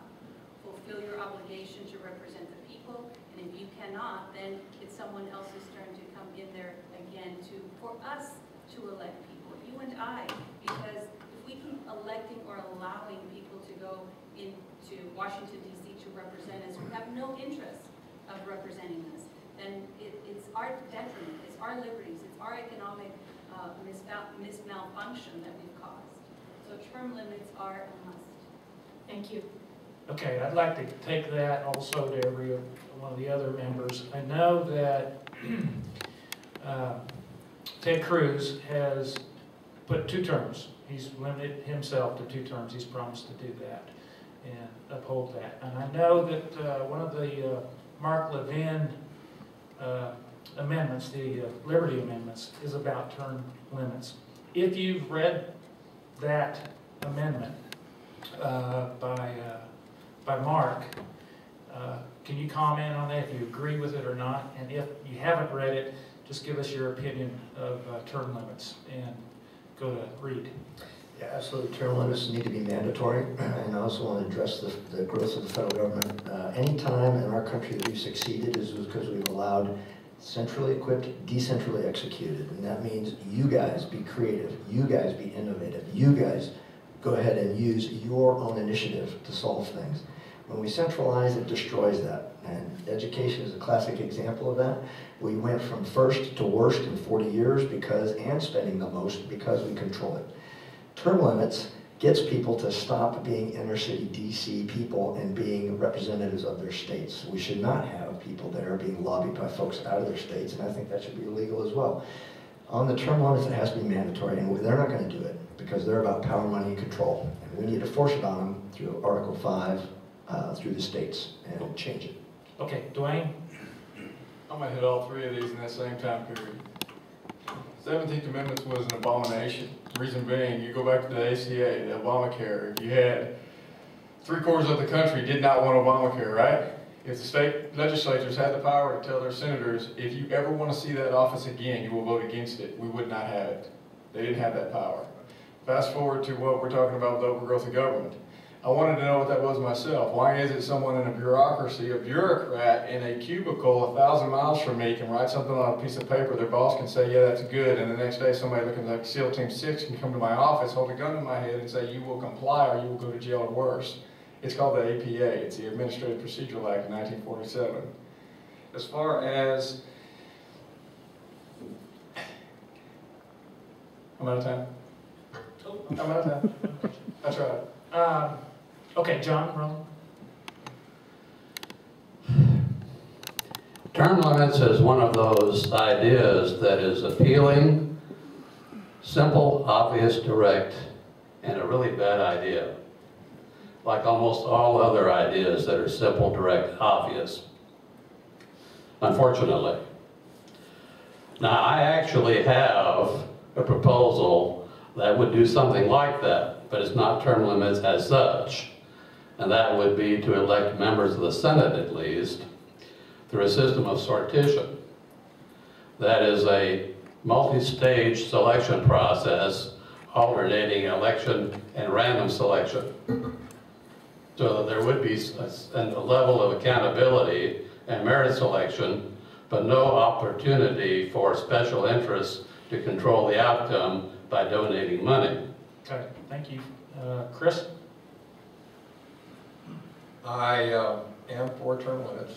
[SPEAKER 4] fulfill your obligation to represent the people, and if you cannot, then it's someone else's turn to come in there again for us to elect people, you and I, because if we keep electing or allowing people to go into Washington, D.C. to represent us who have no interest of representing us, then it's our detriment, it's our liberties, it's our economic malfunction that we've caused. So term limits are a must.
[SPEAKER 9] Thank you.
[SPEAKER 1] Okay, I'd like to take that also to every one of the other members. I know that Ted Cruz has put 2 terms. He's limited himself to 2 terms. He's promised to do that and uphold that. And I know that one of the Mark Levin amendments, the Liberty Amendments, is about term limits. If you've read that amendment by Mark, can you comment on that, if you agree with it or not? And if you haven't read it, just give us your opinion of term limits and go to Reed.
[SPEAKER 5] Yeah, absolutely. Term limits need to be mandatory, and I also want to address the growth of the federal government. Any time in our country that we've succeeded is because we've allowed centrally equipped, decentrally executed, and that means you guys be creative, you guys be innovative, you guys go ahead and use your own initiative to solve things. When we centralize, it destroys that, and education is a classic example of that. We went from first to worst in 40 years and spending the most because we control it. Term limits gets people to stop being inner city DC people and being representatives of their states. We should not have people there being lobbied by folks out of their states, and I think that should be illegal as well. On the term limits, it has to be mandatory, and they're not going to do it because they're about power, money, and control. And we need to force it on them through Article 5, through the states, and change it.
[SPEAKER 1] Okay, Dwayne?
[SPEAKER 6] I'm gonna hit all three of these in that same time period. 17th Amendment was an abomination. Reason being, you go back to the ACA, the Obamacare, you had 3/4 of the country did not want Obamacare, right? If the state legislatures had the power to tell their senators, if you ever want to see that office again, you will vote against it, we would not have it. They didn't have that power. Fast forward to what we're talking about with overgrowth of government. I wanted to know what that was myself. Why is it someone in a bureaucracy, a bureaucrat in a cubicle 1,000 miles from me can write something on a piece of paper, their boss can say, yeah, that's good, and the next day somebody looking like SEAL Team 6 can come to my office, hold a gun to my head and say, you will comply or you will go to jail or worse. It's called the APA. It's the Administrative Procedural Act of 1947. As far as... I'm out of time. I'm out of time. I tried.
[SPEAKER 1] Okay, John, Ron?
[SPEAKER 2] Term limits is one of those ideas that is appealing, simple, obvious, direct, and a really bad idea. Like almost all other ideas that are simple, direct, obvious. Unfortunately. Now, I actually have a proposal that would do something like that, but it's not term limits as such. And that would be to elect members of the Senate, at least, through a system of sortition. That is a multi-stage selection process, alternating election and random selection. So that there would be a level of accountability and merit selection, but no opportunity for special interests to control the outcome by donating money.
[SPEAKER 1] Okay, thank you. Chris?
[SPEAKER 3] I am for term limits,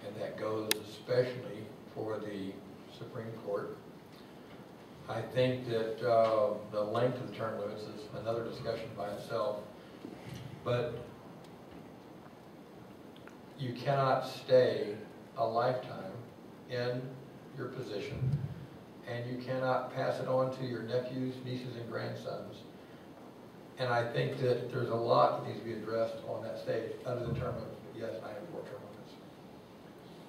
[SPEAKER 3] and that goes especially for the Supreme Court. I think that the length of the term limits is another discussion by itself, but you cannot stay a lifetime in your position, and you cannot pass it on to your nephews, nieces, and grandsons. And I think that there's a lot that needs to be addressed on that stage, under the term limits. Yes, I am for term limits.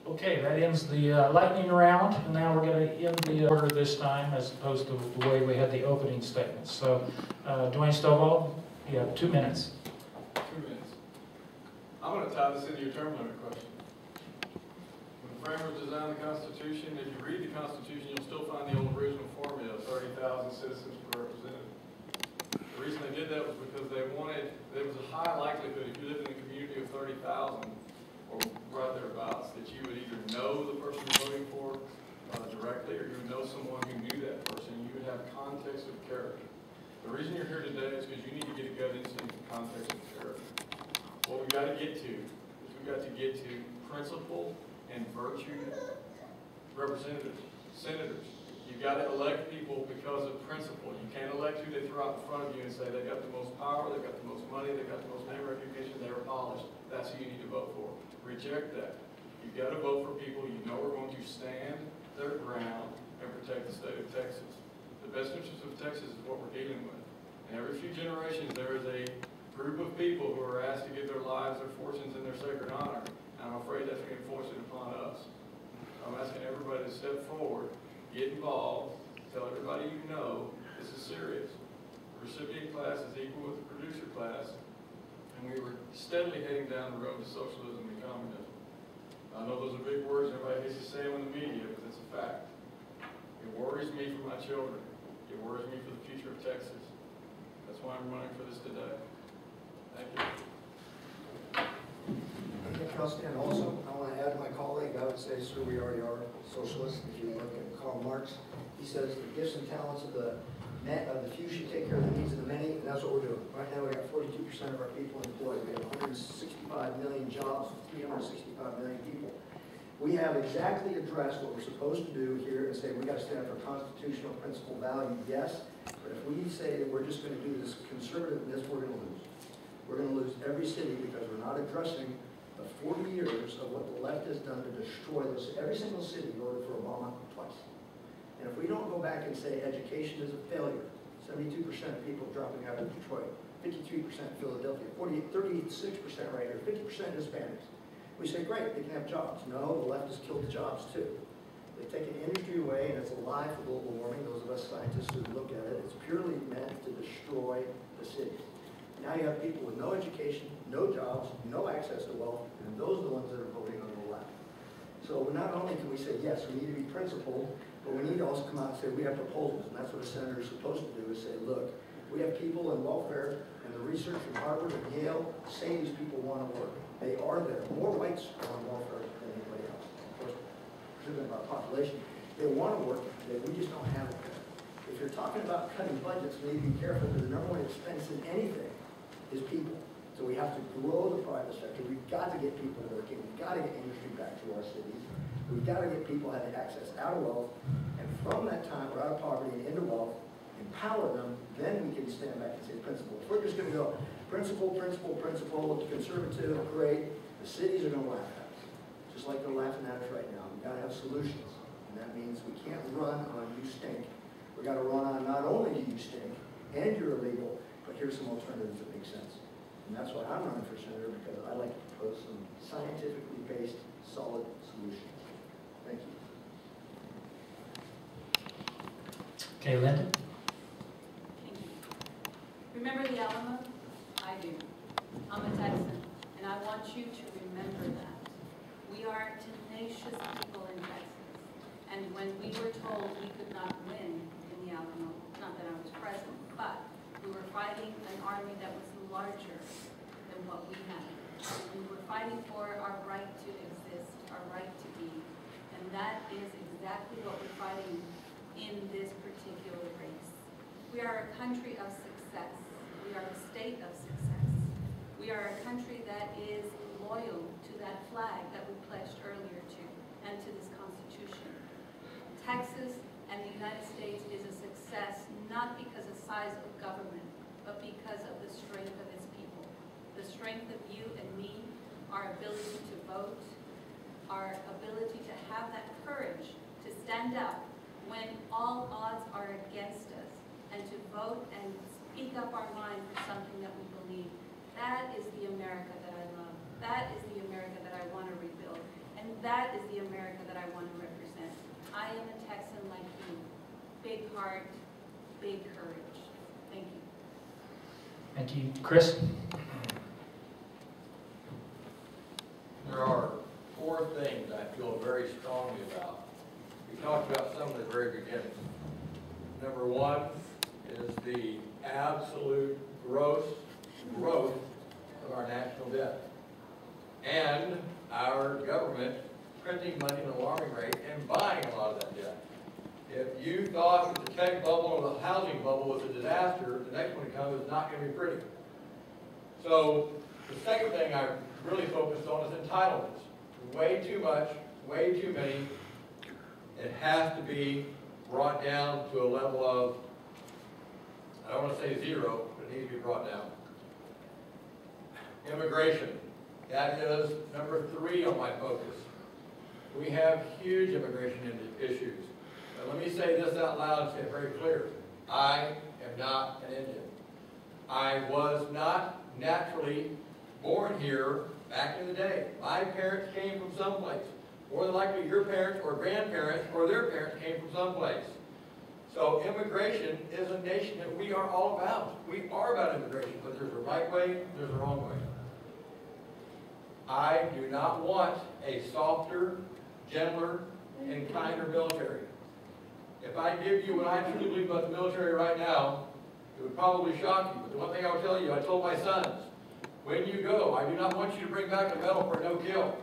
[SPEAKER 1] Okay, that ends the lightning round, and now we're going to end the order this time as opposed to the way we had the opening statements. So, Dwayne Stovall, you have 2 minutes.
[SPEAKER 6] 2 minutes. I'm going to tie this into your term limit question. When the framers designed the Constitution, if you read the Constitution, you'll still find the old original formula of 30,000 citizens per representative. The reason they did that was because there was a high likelihood if you live in a community of 30,000 or right thereabouts that you would either know the person you're voting for directly or you would know someone who knew that person. You would have context of character. The reason you're here today is because you need to get a gut instinct of context of character. What we've got to get to is we've got to get to principle and virtue representatives, senators. You've got to elect people because of principle. You can't elect who they throw out in front of you and say they got the most power, they got the most money, they got the most name recognition, they were polished. That's who you need to vote for. Reject that. You've got to vote for people you know are going to stand their ground and protect the state of Texas. The best interest of Texas is what we're dealing with. And every few generations there is a group of people who are asked to give their lives, their fortunes, and their sacred honor. And I'm afraid that's being forced upon us. I'm asking everybody to step forward, get involved, tell everybody you know this is serious. The recipient class is equal with the producer class, and we were steadily heading down the road to socialism and communism. I know those are big words, everybody hates to say them in the media, but it's a fact. It worries me for my children. It worries me for the future of Texas. That's why I'm running for this today. Thank you.
[SPEAKER 5] Anything else, Dan? Also, I want to add my colleague, I would say, sir, we already are socialists. If you look at Karl Marx, he says the gifts and talents of the few should take care of the needs of the many, and that's what we're doing. Right now, we got 42% of our people employed. We have 165 million jobs, 365 million people. We have exactly addressed what we're supposed to do here and say we got to stand for constitutional principle value, yes, but if we say that we're just going to do this conservativeness, we're going to lose. We're going to lose every city because we're not addressing the 40 years of what the left has done to destroy this. Every single city voted for Obama twice. And if we don't go back and say education is a failure, 72% of people dropping out of Detroit, 53% Philadelphia, 36% right here, 50% Hispanics. We say, great, they can have jobs. No, the left has killed the jobs too. They've taken industry away, and it's a lie for global warming. Those of us scientists who look at it, it's purely meant to destroy the cities. Now you have people with no education, no jobs, no access to wealth, and those are the ones that are voting on the left. So not only can we say, yes, we need to be principled, but we need to also come out and say we have proposals, and that's what a senator is supposed to do, is say, look, we have people in welfare, and the research from Harvard and Yale say these people want to work. They are there. More whites are on welfare than anybody else. Of course, driven by population. They want to work, we just don't have it there. If you're talking about cutting budgets, we need to be careful, because the number one expense in anything is people. So we have to grow the private sector. We've got to get people working. We've got to get industry back to our cities. We've got to get people having access out of wealth. And from that time, we're out of poverty and into wealth, empower them, then we can stand back and say principle. If we're just going to go principle, principle, principle, conservative, great, the cities are going to laugh at us. Just like they're laughing at us right now. We've got to have solutions. And that means we can't run on you stink. We've got to run on not only do you stink and you're illegal, but here's some alternatives that make sense. And that's why I'm running for senator, because I like to propose some scientifically based, solid solutions. Thank you.
[SPEAKER 1] Okay, Linda?
[SPEAKER 4] Thank you. Remember the Alamo? I do. I'm a Texan, and I want you to remember that. We are tenacious people in Texas, and when we were told we could not win in the Alamo, not that I was present, but we were fighting an army that was larger than what we had. We were fighting for our right to exist, our right to be, and that is exactly what we're fighting in this particular race. We are a country of success. We are a state of success. We are a country that is loyal to that flag that we pledged earlier to, and to this Constitution. Texas and the United States is a success not because of size of government, but because of the strength of its people. The strength of you and me, our ability to vote, our ability to have that courage to stand up when all odds are against us, and to vote and speak up our mind for something that we believe. That is the America that I love. That is the America that I want to rebuild. And that is the America that I want to represent. I am a Texan like you. Big heart, big courage. Thank you.
[SPEAKER 1] Thank you. Chris?
[SPEAKER 3] There are 4 things I feel very strongly about. We talked about some at the very beginning. Number 1 is the absolute growth of our national debt. And our government printing money at an alarming rate and buying a lot of that debt. If you thought that the tech bubble or the housing bubble was a disaster, the next one to come is not going to be pretty. So the second thing I really focused on is entitlements. Way too much, way too many. It has to be brought down to a level of, I don't want to say 0, but it needs to be brought down. Immigration. That is number 3 on my focus. We have huge immigration issues. But let me say this out loud and say it very clear. I am not an Indian. I was not naturally born here back in the day. My parents came from someplace. More than likely your parents or grandparents or their parents came from someplace. So immigration is a nation that we are all about. We are about immigration, but there's a right way, there's a wrong way. I do not want a softer, gentler, and kinder military. If I give you what I truly believe about the military right now, It would probably shock you, but the one thing I would tell you, I told my sons, when you go, I do not want you to bring back a medal for no kill.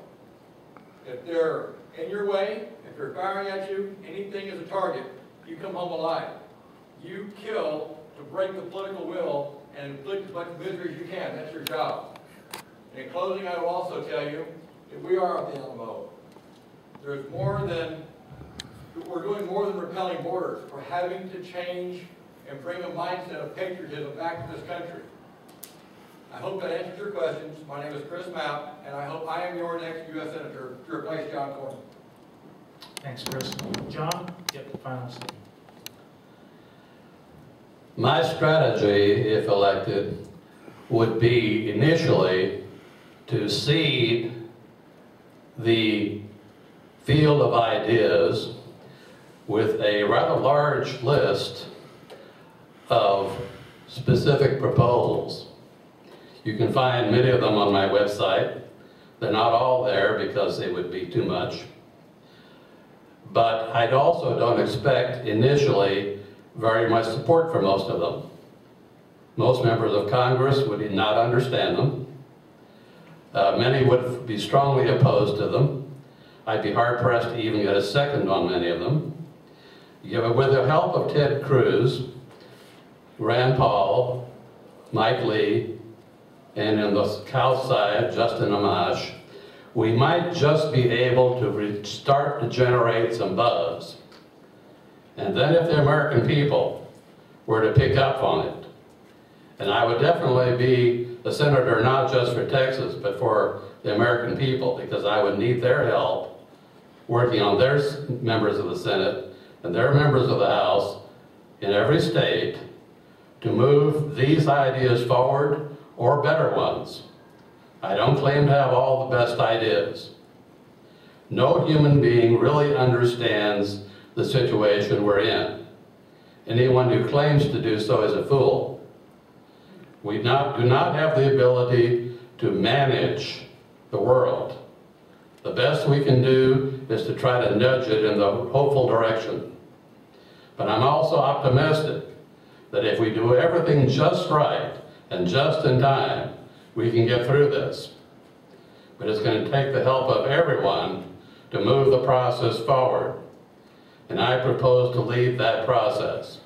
[SPEAKER 3] If they're in your way, if they're firing at you, anything is a target, you come home alive. You kill to break the political will and inflict as much misery as you can. That's your job. In closing, I will also tell you that we are at the Alamo. We're doing more than repelling borders. We're having to change and bring a mindset of patriotism back to this country. I hope that answers your questions. My name is Chris Mapp, and I hope I am your next U.S. Senator to replace John Cornyn.
[SPEAKER 1] Thanks, Chris. John, get the final say.
[SPEAKER 2] My strategy, if elected, would be initially to seed the field of ideas with a rather large list of specific proposals. You can find many of them on my website. They're not all there because they would be too much. But I also don't expect initially very much support for most of them. Most members of Congress would not understand them. Many would be strongly opposed to them. I'd be hard-pressed to even get a second on many of them. With the help of Ted Cruz, Rand Paul, Mike Lee, and in the South side, Justin Amash, we might just be able to start to generate some buzz. And then if the American people were to pick up on it, and I would definitely be a senator not just for Texas, but for the American people, because I would need their help working on their members of the Senate and their members of the House in every state to move these ideas forward, or better ones. I don't claim to have all the best ideas. No human being really understands the situation we're in. Anyone who claims to do so is a fool. We do not have the ability to manage the world. The best we can do is to try to nudge it in the hopeful direction. But I'm also optimistic that if we do everything just right and just in time, we can get through this. But it's going to take the help of everyone to move the process forward. And I propose to lead that process.